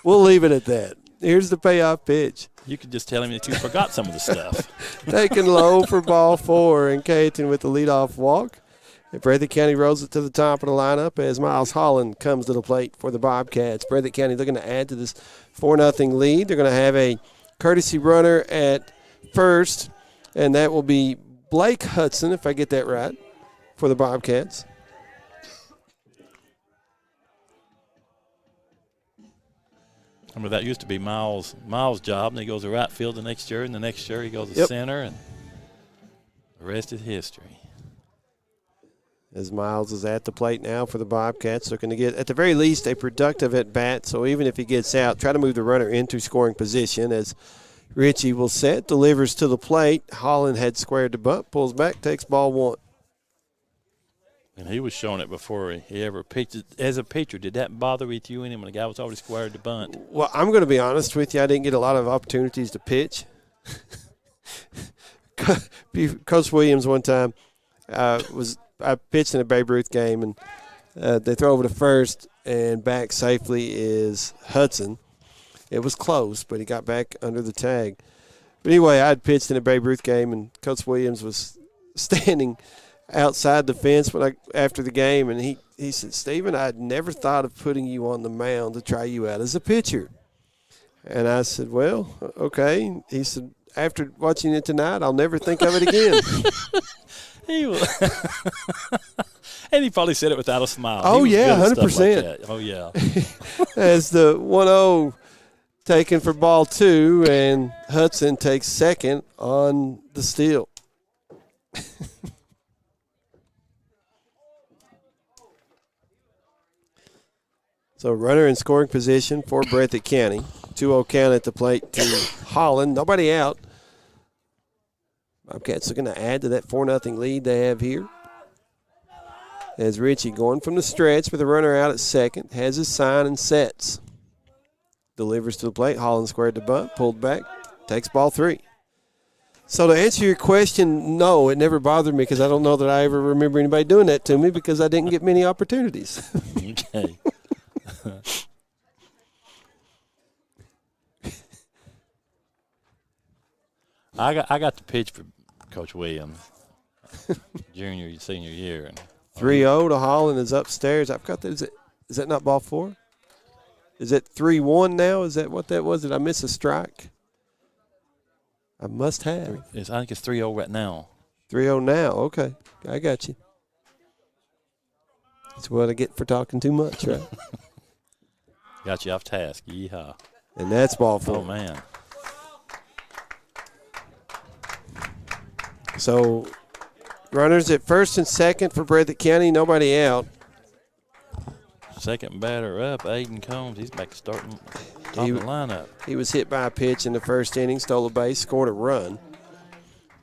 We'll leave it at that. Here's the payoff pitch. You could just tell him that you forgot some of the stuff. Taken low for ball 4, and Cayeton with the leadoff walk. And Breathitt County rolls it to the top of the lineup as Miles Holland comes to the plate for the Bobcats. Breathitt County looking to add to this 4-0 lead. They're going to have a courtesy runner at first, and that will be Blake Hudson, if I get that right, for the Bobcats. I mean, that used to be Miles' job, and he goes to right field the next year, and the next year he goes to center, and the rest is history. As Miles is at the plate now for the Bobcats, looking to get, at the very least, a productive at-bat. So even if he gets out, try to move the runner into scoring position as Richie will set, delivers to the plate. Holland had squared the bunt, pulls back, takes ball 1. And he was showing it before he ever pitched it. As a pitcher, did that bother with you any when the guy was already squared to bunt? Well, I'm going to be honest with you. I didn't get a lot of opportunities to pitch. Coach Williams one time I pitched in a Babe Ruth game, and they throw over to first, and back safely is Hudson. It was close, but he got back under the tag. But anyway, I had pitched in a Babe Ruth game, and Coach Williams was standing outside the fence after the game, and he said, "Stephen, I'd never thought of putting you on the mound to try you out as a pitcher." And I said, "Well, okay." He said, "After watching it tonight, I'll never think of it again." And he probably said it without a smile. Oh, yeah, 100%. Like oh, yeah. As the 1-0 taken for ball 2, and Hudson takes second on the steal. So runner in scoring position for Breathitt County. 2-0 count at the plate to Holland. Nobody out. Bobcats looking to add to that 4-0 lead they have here. As Richie going from the stretch with a runner out at second. Has his sign and sets. Delivers to the plate. Holland squared the bunt. Pulled back. Takes ball 3. So to answer your question, no, it never bothered me because I don't know that I ever remember anybody doing that to me because I didn't get many opportunities. Okay. I got to pitch for Coach Williams senior year. And 3-0 to Holland is upstairs. I've got that. Is that not ball 4? Is it 3-1 now? Is that what that was? Did I miss a strike? I must have. I think it's 3-0 right now. 3-0 now. Okay. I got you. That's what I get for talking too much, right? Got you off task. Yeehaw. And that's ball 4. Oh, man. So runners at first and second for Breathitt County. Nobody out. Second batter up, Aiden Combs. He's back to starting top of the lineup. He was hit by a pitch in the first inning, stole a base, scored a run.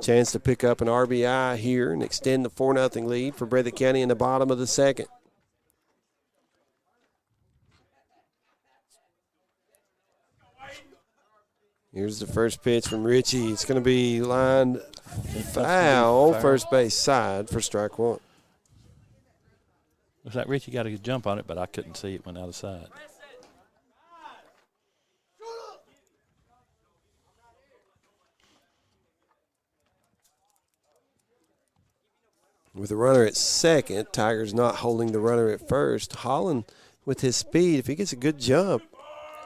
Chance to pick up an RBI here and extend the 4-0 lead for Breathitt County in the bottom of the second. Here's the first pitch from Richie. It's going to be lined foul, first base side for strike 1. Looks like Richie got a good jump on it, but I couldn't see it went out of sight. With the runner at second, Tiger's not holding the runner at first. Holland, with his speed, if he gets a good jump,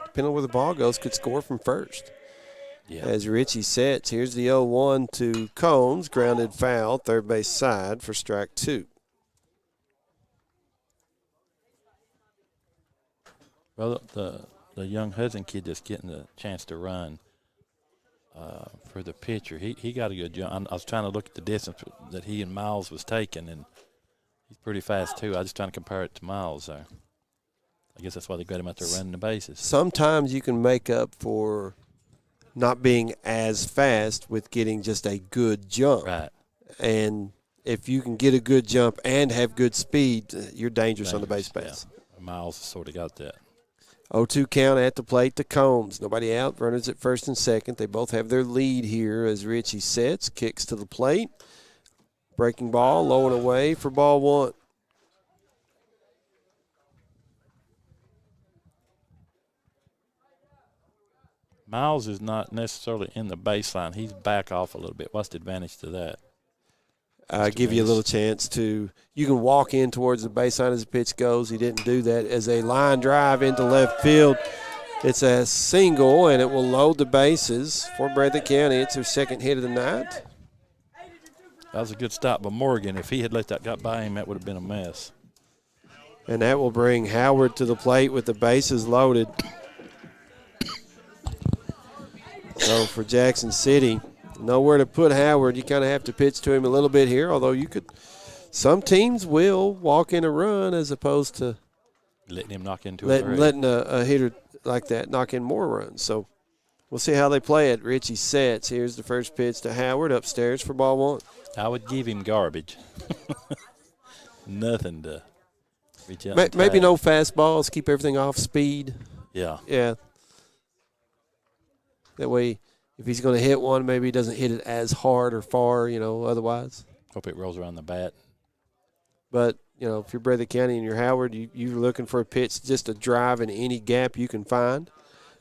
depending on where the ball goes, could score from first. Yeah. As Richie sets, here's the 0-1 to Combs, grounded foul, third base side for strike 2. Well, the young Hudson kid that's getting the chance to run for the pitcher, he got a good jump. I was trying to look at the distance that he and Miles was taking, and he's pretty fast too. I was just trying to compare it to Miles there. I guess that's why they got him out there running the bases. Sometimes you can make up for not being as fast with getting just a good jump. Right. And if you can get a good jump and have good speed, you're dangerous on the base pass. Yeah. Miles sort of got that. 0-2 count at the plate to Combs. Nobody out. Runners at first and second. They both have their lead here as Richie sets, kicks to the plate. Breaking ball, low and away for ball 1. Miles is not necessarily in the baseline. He's back off a little bit. What's the advantage to that? Give you a little chance to – you can walk in towards the baseline as the pitch goes. He didn't do that. As a line drive into left field, it's a single, and it will load the bases for Breathitt County. It's their second hit of the night. That was a good stop by Morgan. If he had let that guy by him, that would have been a mess. And that will bring Howard to the plate with the bases loaded. So for Jackson City, nowhere to put Howard. You kind of have to pitch to him a little bit here, although you could – some teams will walk in a run as opposed to letting him knock into letting a hitter like that knock in more runs. So we'll see how they play it. Richie sets. Here's the first pitch to Howard upstairs for ball 1. I would give him garbage. Nothing to reach out. Maybe no fastballs. Keep everything off speed. Yeah. Yeah. That way, if he's going to hit one, maybe he doesn't hit it as hard or far, otherwise. Hope it rolls around the bat. But, if you're Breathitt County and you're Howard, you're looking for a pitch just to drive in any gap you can find.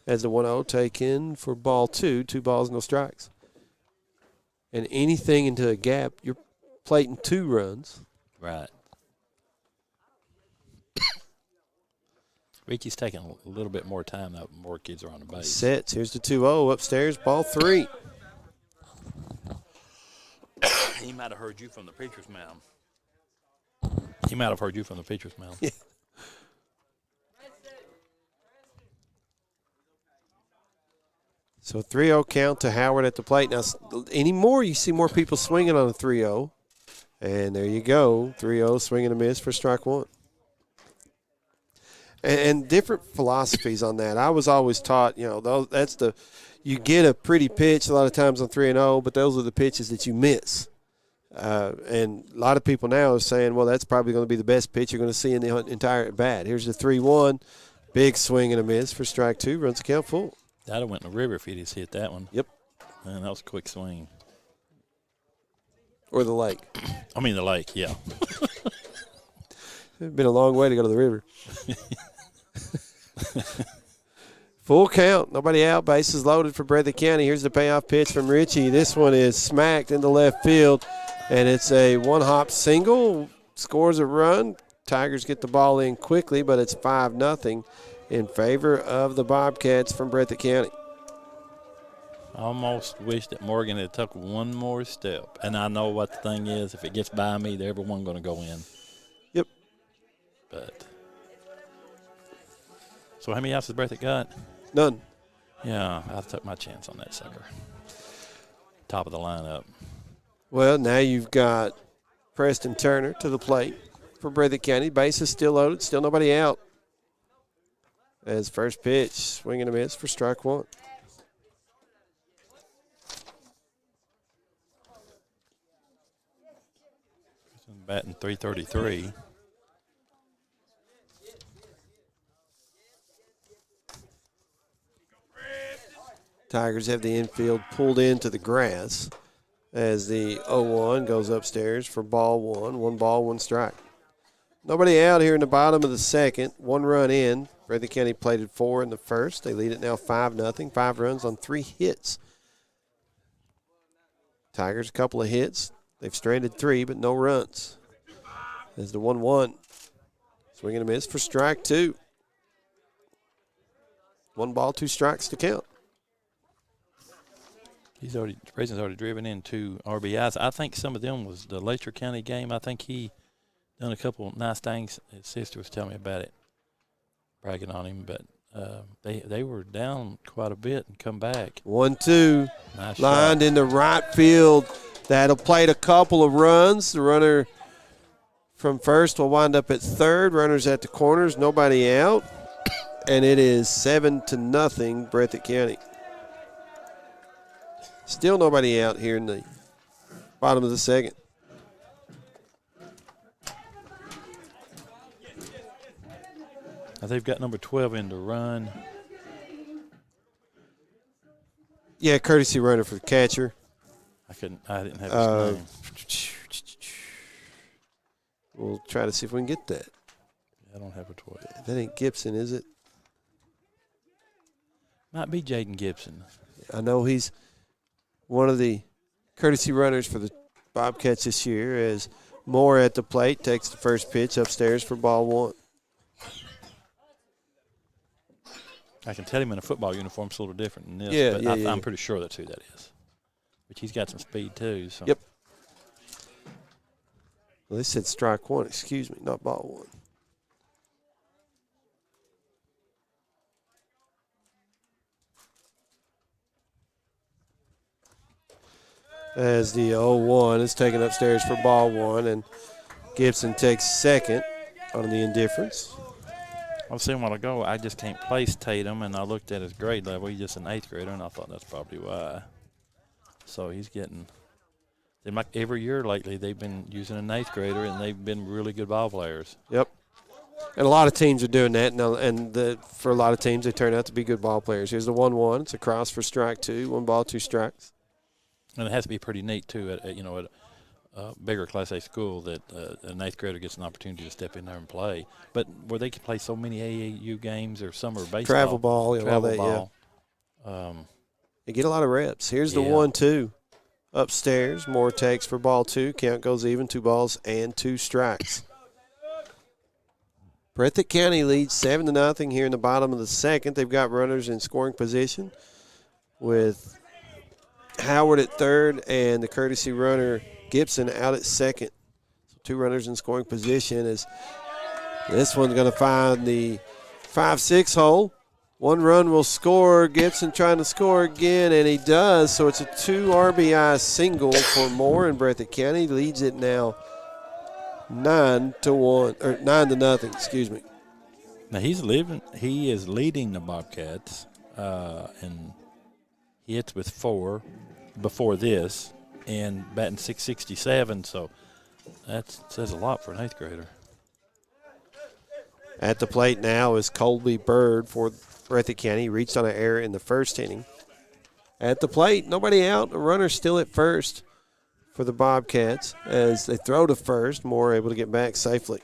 As the 1-0 taken for ball 2, 2 balls, no strikes. And anything into a gap, you're plating 2 runs. Right. Richie's taking a little bit more time now. More kids are on the base. Sets. Here's the 2-0 upstairs, ball 3. He might have heard you from the pitcher's mound. Yeah. So 3-0 count to Howard at the plate. Now, anymore, you see more people swinging on a 3-0. And there you go, 3-0, swing and a miss for strike 1. And different philosophies on that. I was always taught, you get a pretty pitch a lot of times on 3-0, but those are the pitches that you miss. And a lot of people now are saying, well, that's probably going to be the best pitch you're going to see in the entire at bat. Here's the 3-1, big swing and a miss for strike 2, runs the count full. That'd have went in the river if he just hit that one. Yep. Man, that was a quick swing. Or the lake. I mean the lake, yeah. It's been a long way to go to the river. Full count. Nobody out. Bases loaded for Breathitt County. Here's the payoff pitch from Richie. This one is smacked into left field, and it's a one-hop single. Scores a run. Tigers get the ball in quickly, but it's 5-0 in favor of the Bobcats from Breathitt County. I almost wish that Morgan had took one more step. And I know what the thing is. If it gets by me, they're everyone going to go in. Yep. But so how many outs has Breathitt got? None. Yeah, I took my chance on that sucker. Top of the lineup. Well, now you've got Preston Turner to the plate for Breathitt County. Base is still loaded. Still nobody out. As first pitch, swing and a miss for strike 1. Batting .333. Tigers have the infield pulled into the grass as the 0-1 goes upstairs for ball 1. 1 ball, 1 strike. Nobody out here in the bottom of the second. 1 run in. Breathitt County plated 4 in the first. They lead it now 5-0. 5 runs on 3 hits. Tigers a couple of hits. They've stranded 3, but no runs. There's the 1-1. Swing and a miss for strike 2. 1 ball, 2 strikes to count. Preston's already driven in 2 RBIs. I think some of them was the Letcher County game. I think he done a couple of nice things. His sister was telling me about it, bragging on him. But they were down quite a bit and come back. 1-2. Nice lined shot. into right field. That'll plate a couple of runs. The runner from first will wind up at third. Runners at the corners. Nobody out. And it is 7-0 Breathitt County. Still nobody out here in the bottom of the second. They've got number 12 in to run. Yeah, courtesy runner for the catcher. I didn't have his name. We'll try to see if we can get that. I don't have a 12. That ain't Gibson, is it? Might be Jaden Gibson. I know he's one of the courtesy runners for the Bobcats this year, as Moore at the plate takes the first pitch upstairs for ball 1. I can tell him in a football uniform it's a little different than this, Yeah, but yeah, I'm pretty sure that's who that is. But he's got some speed too. So. Yep. Well, they said strike 1, excuse me, not ball 1. As the 0-1 is taken upstairs for ball 1, and Gibson takes second on the indifference. I was saying a while ago, I just can't place Tatum, and I looked at his grade level. He's just an 8th grader, and I thought that's probably why. So he's getting Seems like every year lately they've been using an 8th grader, and they've been really good ball players. Yep. And a lot of teams are doing that, for a lot of teams, they turn out to be good ball players. Here's the 1-1. It's a cross for strike 2. 1 ball, 2 strikes. And it has to be pretty neat, too, at a bigger Class A school that an 8th grader gets an opportunity to step in there and play. But where they can play so many AAU games or summer baseball. Travel ball, all that, ball. Yeah. They get a lot of reps. Here's the 1-2. Upstairs, Moore takes for ball 2. Count goes even, 2 balls and 2 strikes. Breathitt County leads 7-0 here in the bottom of the second. They've got runners in scoring position with Howard at third and the courtesy runner Gibson out at second. So 2 runners in scoring position as this one's going to find the 5-6 hole. 1 run will score. Gibson trying to score again, and he does. So it's a 2 RBI single for Moore, and Breathitt County leads it now 9-0. Excuse me. Now he is leading the Bobcats, and he hits with 4 before this, and batting .667. So that says a lot for an 8th grader. At the plate now is Colby Bird for Breathitt County. He reached on an error in the first inning. At the plate, nobody out. The runner still at first for the Bobcats as they throw to first. Moore able to get back safely.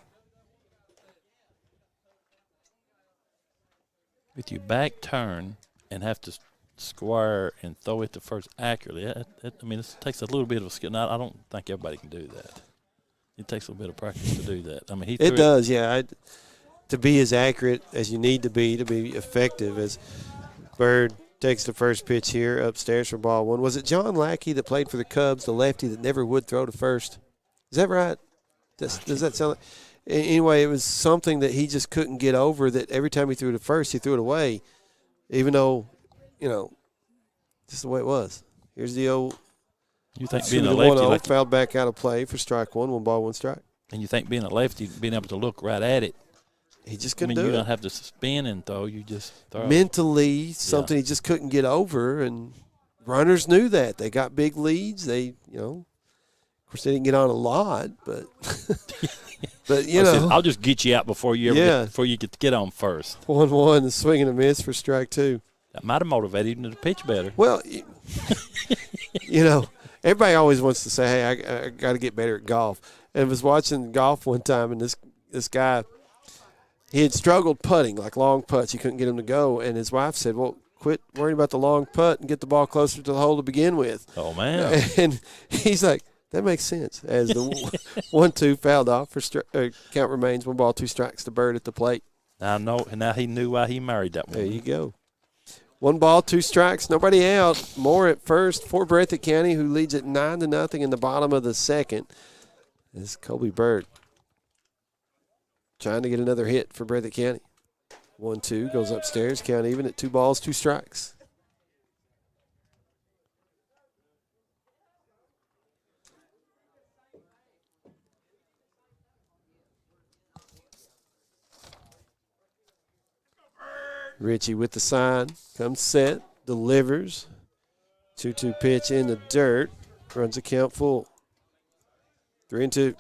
With you back turn and have to square and throw it to first accurately, this takes a little bit of a skill. Now, I don't think everybody can do that. It takes a little bit of practice to do that. It does, yeah. To be as accurate as you need to be effective, as Bird takes the first pitch here upstairs for ball 1. Was it John Lackey that played for the Cubs, the lefty that never would throw to first? Is that right? Does that sound like? Anyway, it was something that he just couldn't get over, that every time he threw to first, he threw it away, even though, just the way it was. Here's the old. You think being a lefty, fouled back out of play for strike 1, 1 ball, 1 strike. And you think being a lefty, being able to look right at it, he just couldn't do it. You don't have to spin and throw. You just throw. Mentally, something he just couldn't get over, and runners knew that. They got big leads. They, of course, they didn't get on a lot, but I'll just get you out before you get to get on first. 1-1, the swing and a miss for strike 2. That might have motivated him to pitch better. Well, everybody always wants to say, "Hey, I got to get better at golf." And I was watching golf one time, and this guy. He had struggled putting, like long putts. He couldn't get him to go. And his wife said, well, quit worrying about the long putt and get the ball closer to the hole to begin with. Oh, man. And he's like, that makes sense. As the 1-2 fouled off, count remains 1 ball, 2 strikes to Bird at the plate. Now he knew why he married that one. There you go. 1 ball, 2 strikes, nobody out. Moore at first for Breathitt County, who leads at 9-0 in the bottom of the second. This is Colby Bird. Trying to get another hit for Breathitt County. 1-2 goes upstairs. Count even at 2 balls, 2 strikes. Richie with the sign. Comes set. Delivers. 2-2 pitch in the dirt. Runs the count full. 3-2.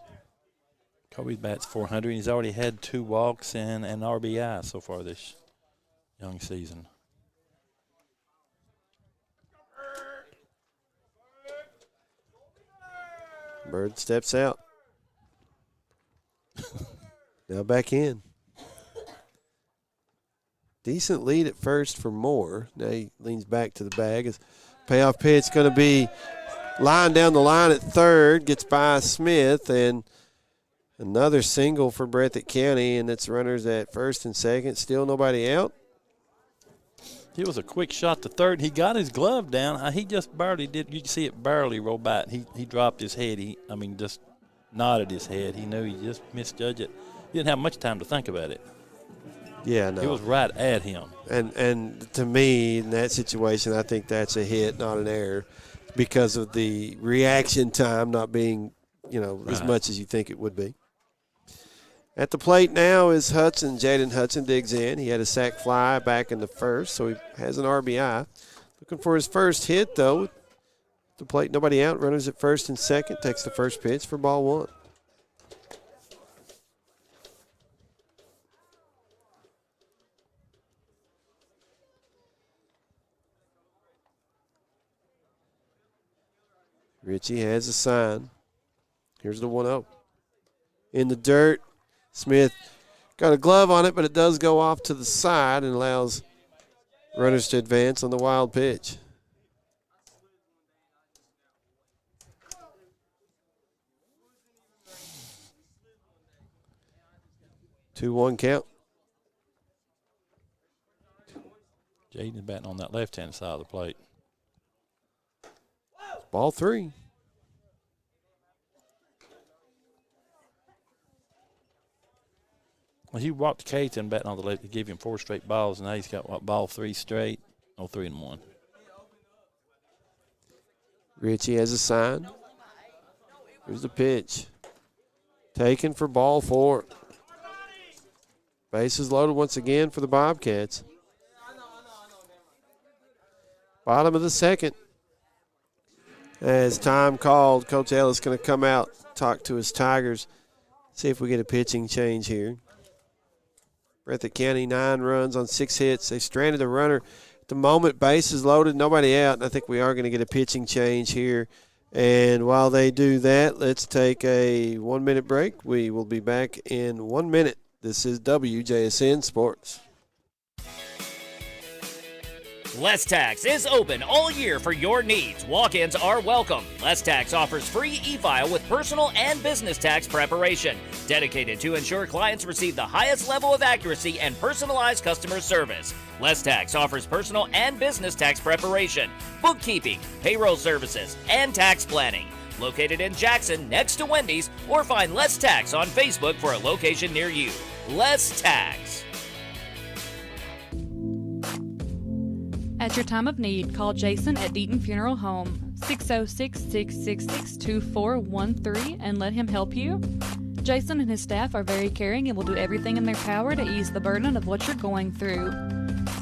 Kobe bats .400. He's already had 2 walks and an RBI so far this young season. Bird steps out. Now back in. Decent lead at first for Moore. Now he leans back to the bag. His payoff pitch going to be lined down the line at third. Gets by Smith, and another single for Breathitt County, and it's runners at first and second. Still nobody out. He was a quick shot to third. He got his glove down. He just barely did. You can see it barely roll back. He dropped his head. Just nodded his head. He knew he just misjudged it. He didn't have much time to think about it. Yeah, no. It was right at him. And to me, in that situation, I think that's a hit, not an error, because of the reaction time not being, as much as you think it would be. At the plate now is Hudson. Jaden Hudson digs in. He had a sac fly back in the first, so he has an RBI. Looking for his first hit, though. the plate, nobody out. Runners at first and second. Takes the first pitch for ball one. Richie has a sign. Here's the 1-0. In the dirt. Smith got a glove on it, but it does go off to the side and allows runners to advance on the wild pitch. Two one count. Jaden's batting on that left-hand side of the plate. Ball three. Well, he walked Caton batting on the left. He gave him 4 straight balls, and now he's got, what, ball 3 straight? Oh, 3-1. Richie has a sign. Here's the pitch. Taken for ball 4. Bases loaded once again for the Bobcats. Bottom of the second. As time called, Coach Ellis going to come out, talk to his Tigers, see if we get a pitching change here. Breathitt County, 9 runs on 6 hits. They stranded the runner. At the moment, bases loaded, nobody out, and I think we are going to get a pitching change here. And while they do that, let's take a 1-minute break. We will be back in 1 minute. This is WJSN Sports. Les Tax is open all year for your needs. Walk-ins are welcome. Les Tax offers free e-file with personal and business tax preparation, dedicated to ensure clients receive the highest level of accuracy and personalized customer service. Les Tax offers personal and business tax preparation, bookkeeping, payroll services, and tax planning. Located in Jackson next to Wendy's, or find Les Tax on Facebook for a location near you. Les Tax. At your time of need, call Jason at Deaton Funeral Home, 606-666-2413, and let him help you. Jason and his staff are very caring and will do everything in their power to ease the burden of what you're going through.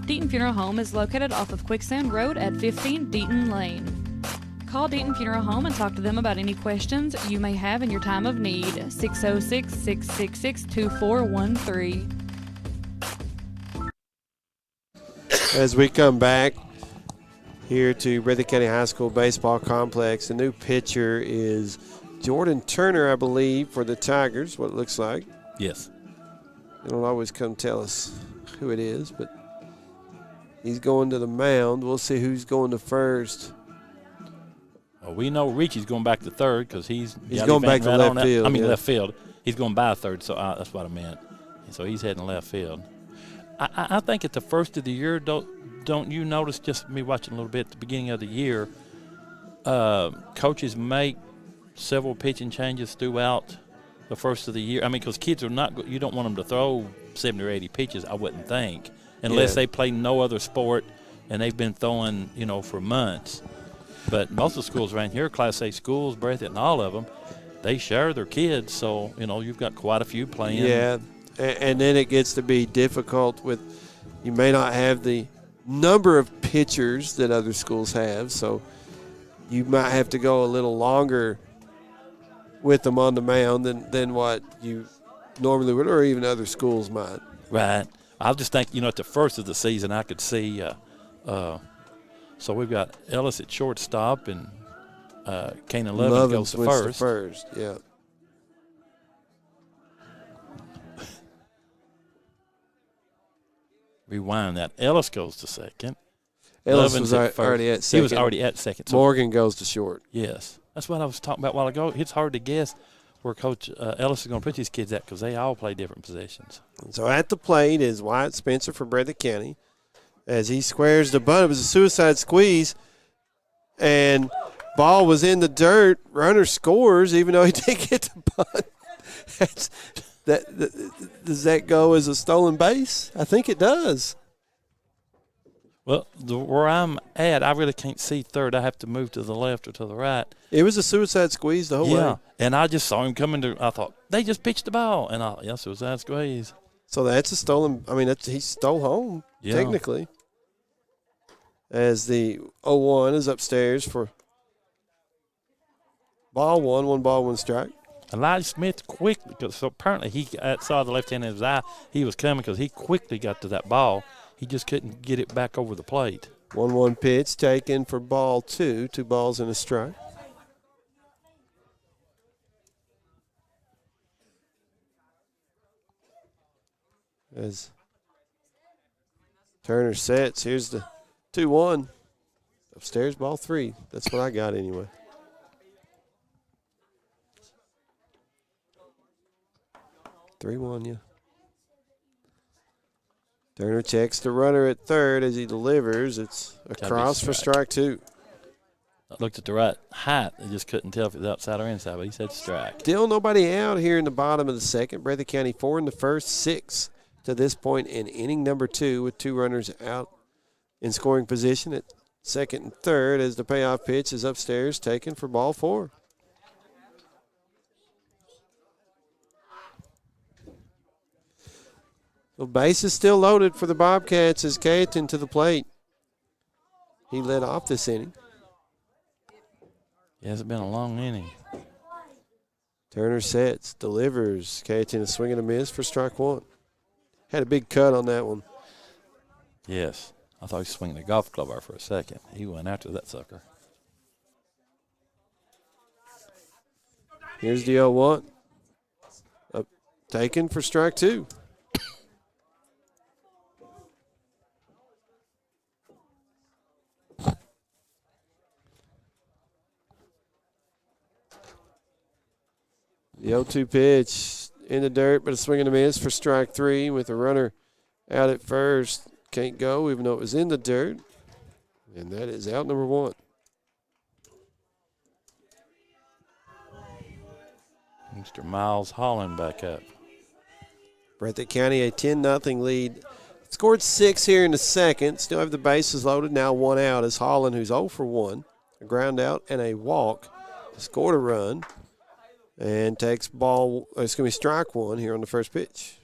Deaton Funeral Home is located off of Quicksand Road at 15 Deaton Lane. Call Deaton Funeral Home and talk to them about any questions you may have in your time of need, 606-666-2413. As we come back here to Breathitt County High School Baseball Complex, the new pitcher is Jordan Turner, I believe, for the Tigers, what it looks like. Yes. They don't always come tell us who it is, but he's going to the mound. We'll see who's going to first. Well, we know Richie's going back to third because he's going back to left field. Left field. He's going by third, so that's what I meant. So he's heading left field. I think at the first of the year, don't you notice, just me watching a little bit at the beginning of the year, coaches make several pitching changes throughout the first of the year? I mean, because kids are not – you don't want them to throw 70 or 80 pitches, I wouldn't think, unless they play no other sport and they've been throwing, for months. But most of the schools around here, Class A schools, Breathitt and all of them, they share their kids. So, you've got quite a few playing. Yeah. And then it gets to be difficult with you may not have the number of pitchers that other schools have, so you might have to go a little longer with them on the mound than what you normally would, or even other schools might. Right. I just think, at the first of the season I could see so we've got Ellis at shortstop and Kanan Lovin goes to first. Yeah. Rewind that. Ellis goes to second. Ellis was already at second. He was already at second. So Morgan goes to short. Yes. That's what I was talking about a while ago. It's hard to guess where Coach Ellis is going to put these kids at because they all play different positions. So at the plate is Wyatt Spencer for Breathitt County. As he squares the bunt, it was a suicide squeeze, and ball was in the dirt. Runner scores even though he didn't get the bunt. Does that go as a stolen base? I think it does. Well, where I'm at, I really can't see third. I have to move to the left or to the right. It was a suicide squeeze the whole way. Yeah, and I just saw him coming to. I thought they just pitched the ball, and suicide squeeze. So that's a stolen. I mean, he stole home technically. As the 0-1 is upstairs for Ball one, 1 ball, 1 strike. Elijah Smith quickly, because so apparently he saw the left hand in his eye. He was coming because he quickly got to that ball. He just couldn't get it back over the plate. 1-1 pitch taken for ball 2, 2 balls and a strike. As Turner sets, here's the 2-1. Upstairs, ball 3. That's what I got anyway. Yeah. Turner checks the runner at third as he delivers. It's across for strike 2. I looked at the right height. I just couldn't tell if it was outside or inside, but he said strike. Still nobody out here in the bottom of the second. Breathitt County 4 in the first, 6 to this point in inning number 2 with 2 runners out in scoring position at second and third as the payoff pitch is upstairs taken for ball 4. The base is still loaded for the Bobcats as Cayetan to the plate. He led off this inning. Yeah, it's been a long inning. Turner sets, delivers. Cayetan a swing and a miss for strike 1. Had a big cut on that one. Yes. I thought he was swinging a golf club there for a second. He went after that sucker. Here's the 0-1. Taken for strike 2. The 0-2 pitch in the dirt, but a swing and a miss for strike 3 with a runner out at first. Can't go even though it was in the dirt. And that is out number 1. Mr. Miles Holland back up. Breathitt County a 10-0 lead. Scored 6 here in the second. Still have the bases loaded. Now 1 out is Holland, who's 0 for 1. A ground out and a walk. Scored a run. And takes it's going to be strike 1 here on the first pitch.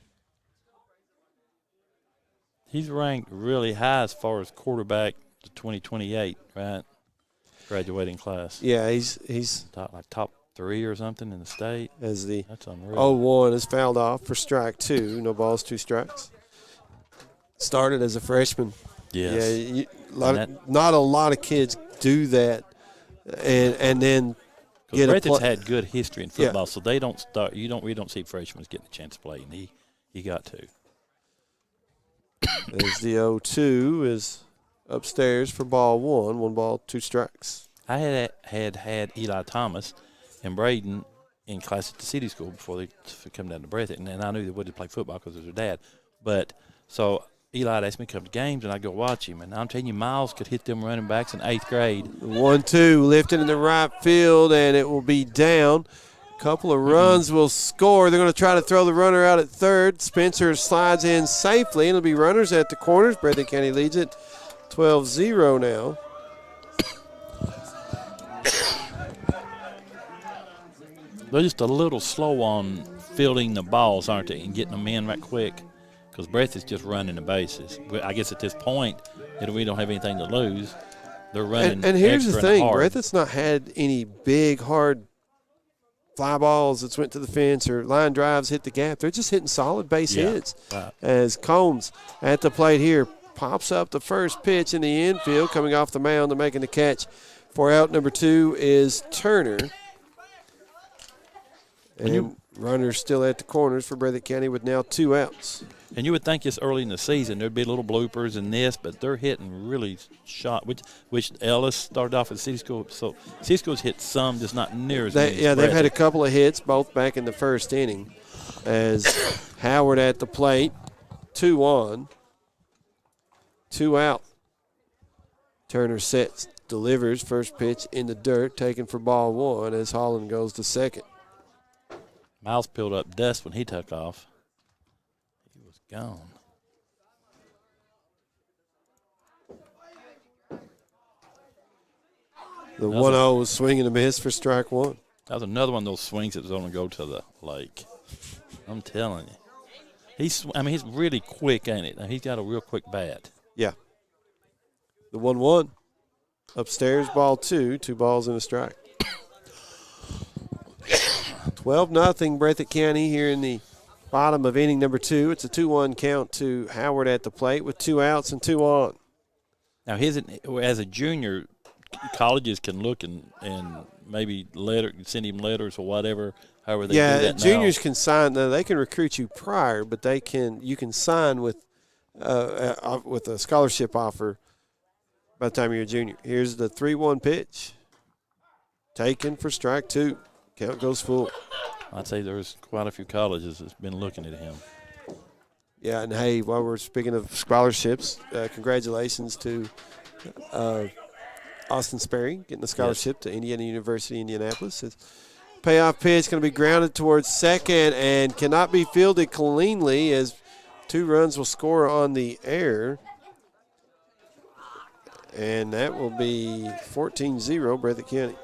He's ranked really high as far as quarterback to 2028, right? Graduating class. Yeah, he's top 3 or something in the state. As the That's unreal. 0-1 is fouled off for strike 2. No balls, 2 strikes. Started as a freshman. Yes. Yeah, not a lot of kids do that, and then get Breathitt's had good history in football, Yeah. so they don't start. We don't see freshmen getting a chance to play, and he got to. As the 0-2 is upstairs for ball 1. 1 ball, 2 strikes. I had Eli Thomas and Braden in class at the city school before they come down to Breathitt, and I knew they would play football because of their dad. But so Eli asked me to come to games, and I go watch him. And I'm telling you, Miles could hit them running backs in 8th grade. 1-2 lifted in the right field, and it will be down. Couple of runs will score. They're going to try to throw the runner out at third. Spencer slides in safely, and it'll be runners at the corners. Breathitt County leads it 12-0 now. They're just a little slow on fielding the balls, aren't they, and getting them in right quick, because Breathitt's just running the bases. I guess at this point, we don't have anything to lose. They're running And here's extra the thing. and hard. Breathitt's not had any big, hard fly balls that's went to the fence or line drives hit the gap. They're just hitting solid base hits. Right. As Combs at the plate here pops up the first pitch in the infield, coming off the mound and making the catch for out number 2 is Turner. And runners still at the corners for Breathitt County with now 2 outs. And you would think this early in the season there'd be little bloopers in this, but they're hitting really shot, which Ellis started off at City School. So City School's hit some, just not near as many. They've had a couple of hits, both back in the first inning. As Howard at the plate, 2-1, 2 out. Turner sets, delivers, first pitch in the dirt, taken for ball 1 as Holland goes to second. Miles peeled up dust when he took off. He was gone. The 1-0 was swing and a miss for strike 1. That was another one of those swings that was going to go to the lake. I'm telling you. He's really quick, ain't it? He's got a real quick bat. Yeah. The 1-1. Upstairs, ball 2, 2 balls and a strike. 12-0 Breathitt County here in the bottom of inning number 2. It's a 2-1 count to Howard at the plate with 2 outs and 2 on. Now, as a junior, colleges can look and maybe send him letters or whatever, however they do that juniors now. can sign. Now, they can recruit you prior, but you can sign with a scholarship offer by the time you're a junior. Here's the 3-1 pitch. Taken for strike 2. Count goes full. I'd say there's quite a few colleges that's been looking at him. Yeah, and hey, while we're speaking of scholarships, congratulations to Austin Sperry getting a scholarship to Indiana University, Indianapolis. His payoff pitch going to be grounded towards second and cannot be fielded cleanly as 2 runs will score on the air. And that will be 14-0 Breathitt County.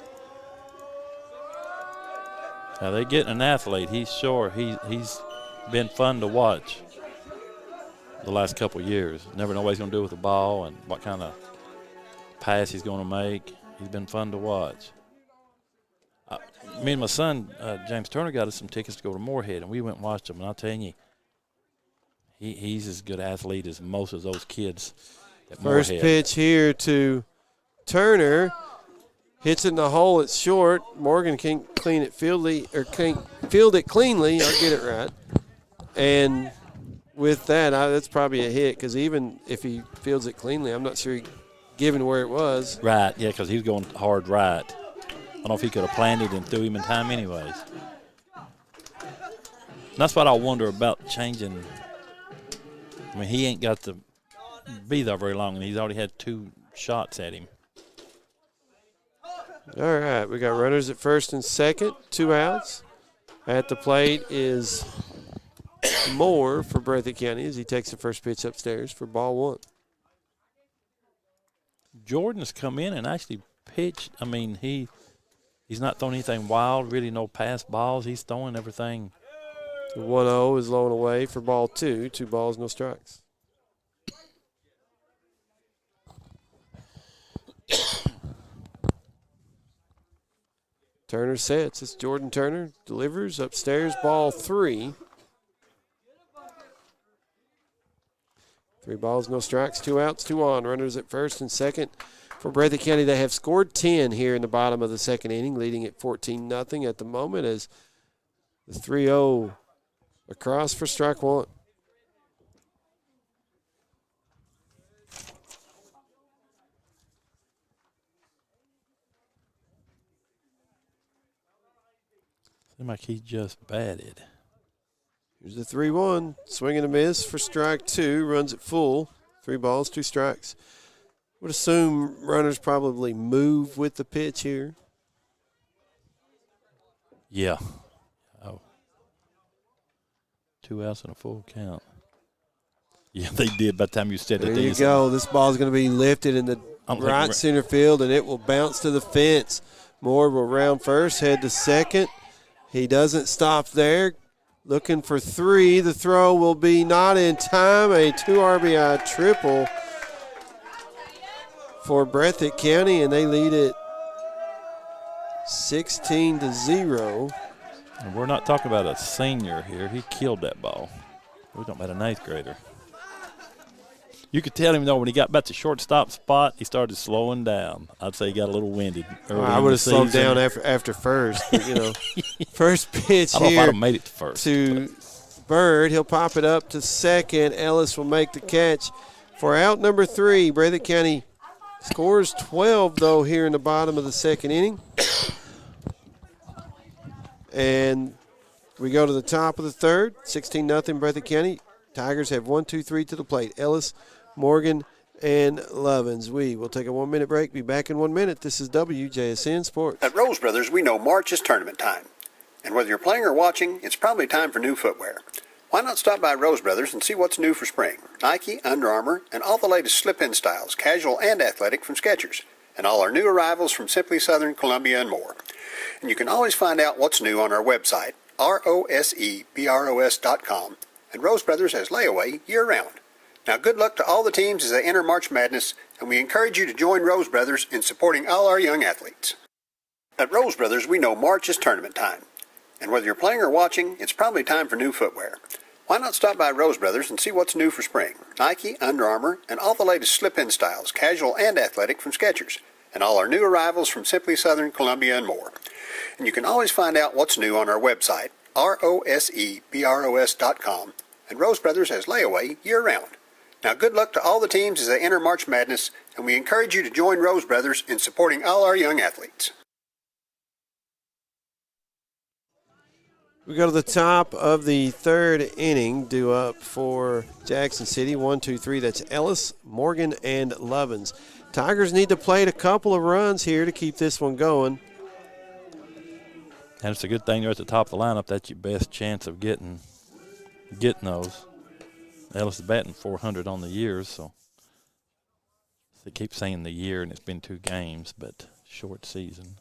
Now, they get an athlete. He's been fun to watch the last couple of years. Never know what he's going to do with the ball and what kind of pass he's going to make. He's been fun to watch. Me and my son, James Turner, got us some tickets to go to Moorhead, and we went and watched him. And I'll tell you, he's as good an athlete as most of those kids at Moorhead. First pitch here to Turner. Hits it in the hole. It's short. Morgan can't can't field it cleanly. I'll get it right. And with that, that's probably a hit because even if he fields it cleanly, I'm not sure given where it was. Right, yeah, because he was going hard right. I don't know if he could have planted and threw him in time anyways. And that's what I wonder about changing. I mean, he ain't got to be there very long, and he's already had 2 shots at him. All right, we got runners at first and second, 2 outs. At the plate is Moore for Breathitt County as he takes the first pitch upstairs for ball 1. Jordan's come in and actually pitched. I mean, he's not throwing anything wild, really no pass balls. He's throwing everything. The 1-0 is low and away for ball 2. 2 balls, no strikes. Turner sets. It's Jordan Turner. Delivers upstairs, ball 3. 3 balls, no strikes, 2 outs, 2 on. Runners at first and second. For Breathitt County, they have scored 10 here in the bottom of the second inning, leading at 14-0 at the moment as the 3-0 across for strike 1. Seems like he just batted. Here's the 3-1. Swing and a miss for strike 2. Runs it full. 3 balls, 2 strikes. Would assume runners probably move with the pitch here. Yeah. Oh. 2 outs and a full count. Yeah, they did by the time you said it. There you go. This ball's going to be lifted in the right center field, and it will bounce to the fence. Moore will round first, head to second. He doesn't stop there. Looking for 3. The throw will be not in time. A 2 RBI triple for Breathitt County, and they lead it 16-0. And we're not talking about a senior here. He killed that ball. We're talking about an 8th grader. You could tell him, though, when he got back to shortstop spot, he started slowing down. I'd say he got a little winded. I would have slowed down after first. But, first pitch I don't know if I'd here have made it to first. To Bird. He'll pop it up to second. Ellis will make the catch for out number 3. Breathitt County scores 12, though, here in the bottom of the second inning. And we go to the top of the third. 16-0 Breathitt County. Tigers have 1, 2, 3 to the plate. Ellis, Morgan, and Lovins. We will take a 1-minute break. Be back in 1 minute. This is WJSN Sports. At Rose Brothers, we know March is tournament time. And whether you're playing or watching, it's probably time for new footwear. Why not stop by Rose Brothers and see what's new for spring? Nike, Under Armour, and all the latest slip-in styles, casual and athletic from Skechers. And all our new arrivals from Simply Southern, Columbia, and more. And you can always find out what's new on our website, rosebros.com. And Rose Brothers has layaway year-round. Now, good luck to all the teams as they enter March Madness, and we encourage you to join Rose Brothers in supporting all our young athletes. At Rose Brothers, we know March is tournament time. And whether you're playing or watching, it's probably time for new footwear. Why not stop by Rose Brothers and see what's new for spring? Nike, Under Armour, and all the latest slip-in styles, casual and athletic from Skechers, and all our new arrivals from Simply Southern, Columbia, and more. And you can always find out what's new on our website, rosebros.com, and Rose Brothers has layaway year-round. Now, good luck to all the teams as they enter March Madness, and we encourage you to join Rose Brothers in supporting all our young athletes. We go to the top of the third inning, due up for Jackson City. 1, 2, 3. That's Ellis, Morgan, and Lovins. Tigers need to plate a couple of runs here to keep this one going. And it's a good thing they're at the top of the lineup. That's your best chance of getting those. Ellis is batting .400 on the year, so they keep saying the year, and it's been 2 games, but short season.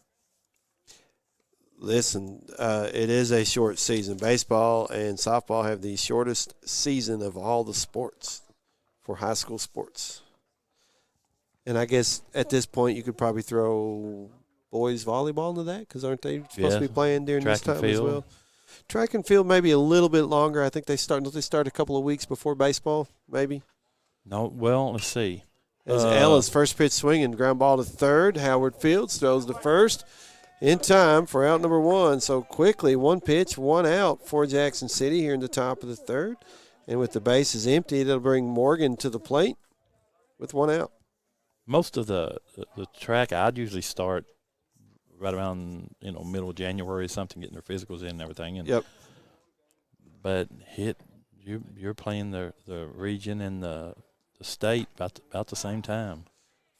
Listen, it is a short season. Baseball and softball have the shortest season of all the sports for high school sports. And I guess at this point you could probably throw boys volleyball into that, because aren't they supposed to be playing during this time as well? Track and field maybe a little bit longer. I think they start a couple of weeks before baseball, maybe. No, well, let's see. As Ellis, first pitch swinging, ground ball to third. Howard Fields throws to first in time for out number 1. So quickly, 1 pitch, 1 out for Jackson City here in the top of the third. And with the bases empty, it'll bring Morgan to the plate with 1 out. Most of the track, I'd usually start right around middle of January or something, getting their physicals in and everything. And yep. But you're playing the region and the state about the same time.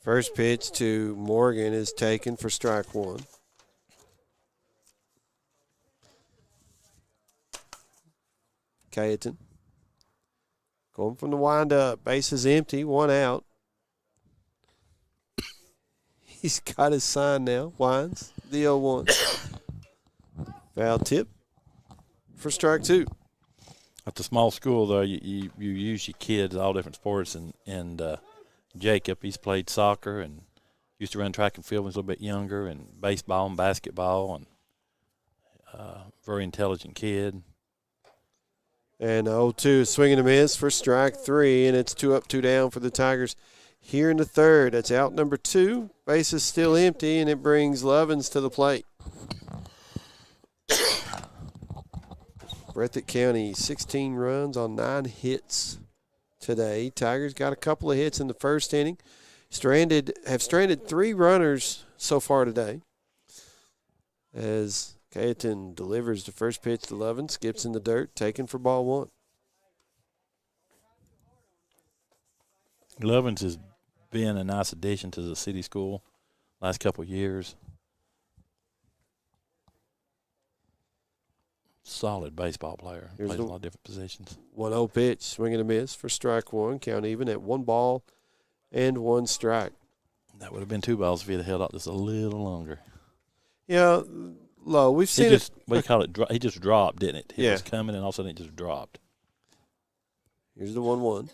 First pitch to Morgan is taken for strike 1. Cayetan going from the windup, bases empty, 1 out. He's got his sign now. Wines, the 0-1. Foul tip for strike 2. At the small school, though, you use your kids, all different sports, and Jacob, he's played soccer and used to run track and field when he was a little bit younger, and baseball and basketball, and very intelligent kid. And 0-2, swing and a miss for strike 3, and it's 2 up, 2 down for the Tigers here in the third. That's out number 2. Base is still empty, and it brings Lovins to the plate. Breathitt County, 16 runs on 9 hits today. Tigers got a couple of hits in the first inning. Have stranded 3 runners so far today. As Cayetan delivers the first pitch to Lovins, skips in the dirt, taken for ball 1. Lovins has been a nice addition to the city school last couple of years. Solid baseball player. Plays a lot of different positions. 1-0 pitch, swing and a miss for strike 1. Count even at 1 ball and 1 strike. That would have been 2 balls if he'd held out just a little longer. Yeah, low. We've seen it. We call it. He just dropped, didn't it? It was coming, and all of a sudden it just dropped. Here's the 1-1.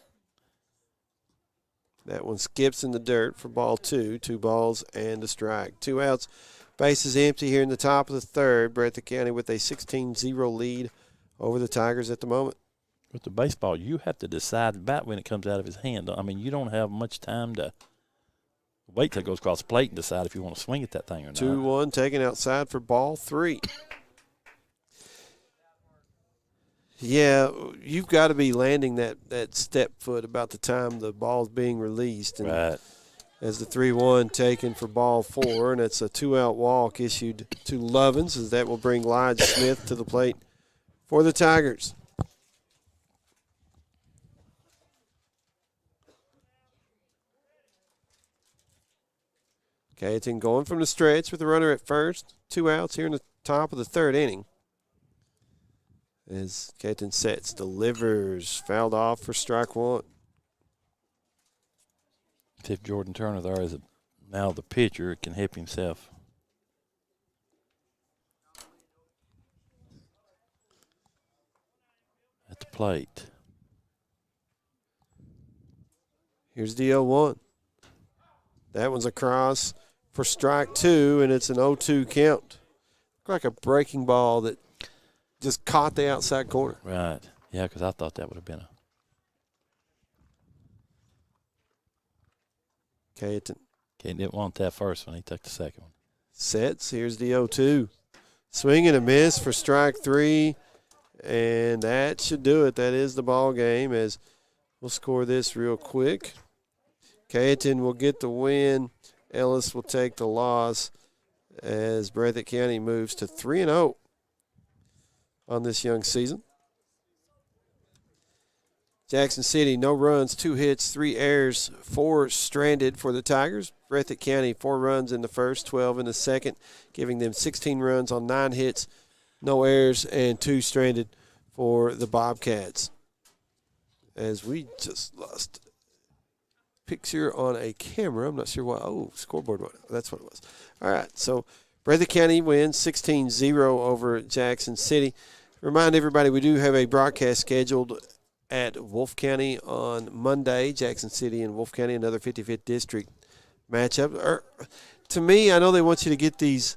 That one skips in the dirt for ball 2. 2 balls and a strike. 2 outs. Bases empty here in the top of the third. Breathitt County with a 16-0 lead over the Tigers at the moment. With the baseball, you have to decide about when it comes out of his hand. I mean, you don't have much time to wait till it goes across the plate and decide if you want to swing at that thing or not. 2-1 taken outside for ball 3. Yeah, you've got to be landing that step foot about the time the ball's being released. And right. As the 3-1 taken for ball 4, and it's a 2-out walk issued to Lovins, as that will bring Lige Smith to the plate for the Tigers. Cayetan going from the stretch with the runner at first. 2 outs here in the top of the third inning. As Cayetan sets, delivers, fouled off for strike 1. If Jordan Turner there is now the pitcher, can help himself. At the plate. Here's the 0-1. That one's across for strike 2, and it's an 0-2 count. Looked like a breaking ball that just caught the outside corner. Right. Yeah, because I thought that would have been a. Cayetan Didn't want that first one. He took the second one. sets. Here's the 0-2. Swing and a miss for strike 3. And that should do it. That is the ball game, as we'll score this real quick. Cayetan will get the win. Ellis will take the loss as Breathitt County moves to 3-0 on this young season. Jackson City, no runs, 2 hits, 3 errors, 4 stranded for the Tigers. Breathitt County, 4 runs in the first, 12 in the second, giving them 16 runs on 9 hits, no errors, and 2 stranded for the Bobcats. As we just lost a picture on a camera. I'm not sure why. Oh, scoreboard one. That's what it was. All right, so Breathitt County wins 16-0 over Jackson City. Remind everybody we do have a broadcast scheduled at Wolfe County on Monday. Jackson City and Wolfe County, another 55th District matchup. To me, I know they want you to get these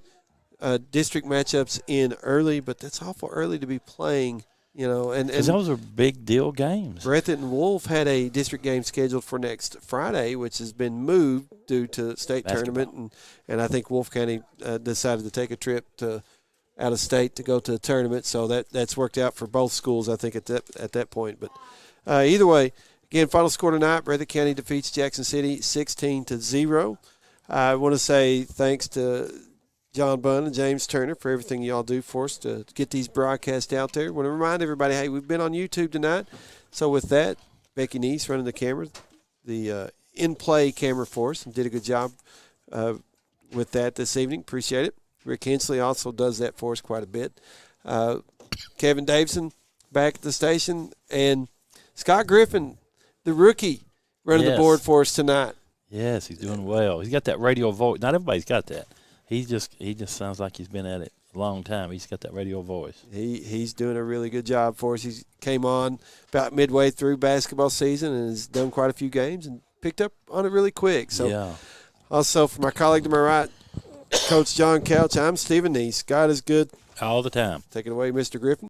district matchups in early, but that's awful early to be playing, And those are big deal games. Breathitt and Wolfe had a district game scheduled for next Friday, which has been moved due to state tournament, and I think Wolfe County decided to take a trip to out of state to go to the tournament, so that's worked out for both schools, I think, at that point. But either way, again, final score tonight: Breathitt County defeats Jackson City 16-0. I want to say thanks to John Bunn and James Turner for everything y'all do for us to get these broadcasts out there. I want to remind everybody, hey, we've been on YouTube tonight. So with that, Becky Neese running the camera, the in-play camera for us, and did a good job with that this evening. Appreciate it. Rick Hensley also does that for us quite a bit. Kevin Davison back at the station, and Scott Griffin, the rookie, running the board for us tonight. Yes, he's doing well. He's got that radio voice. Not everybody's got that. He just sounds like he's been at it a long time. He's got that radio voice. He's doing a really good job for us. He came on about midway through basketball season and has done quite a few games and picked up on it really quick. So, also for my colleague to my right, Coach John Couch, I'm Stephen Neese. God is good all the time. Take it away, Mr. Griffin.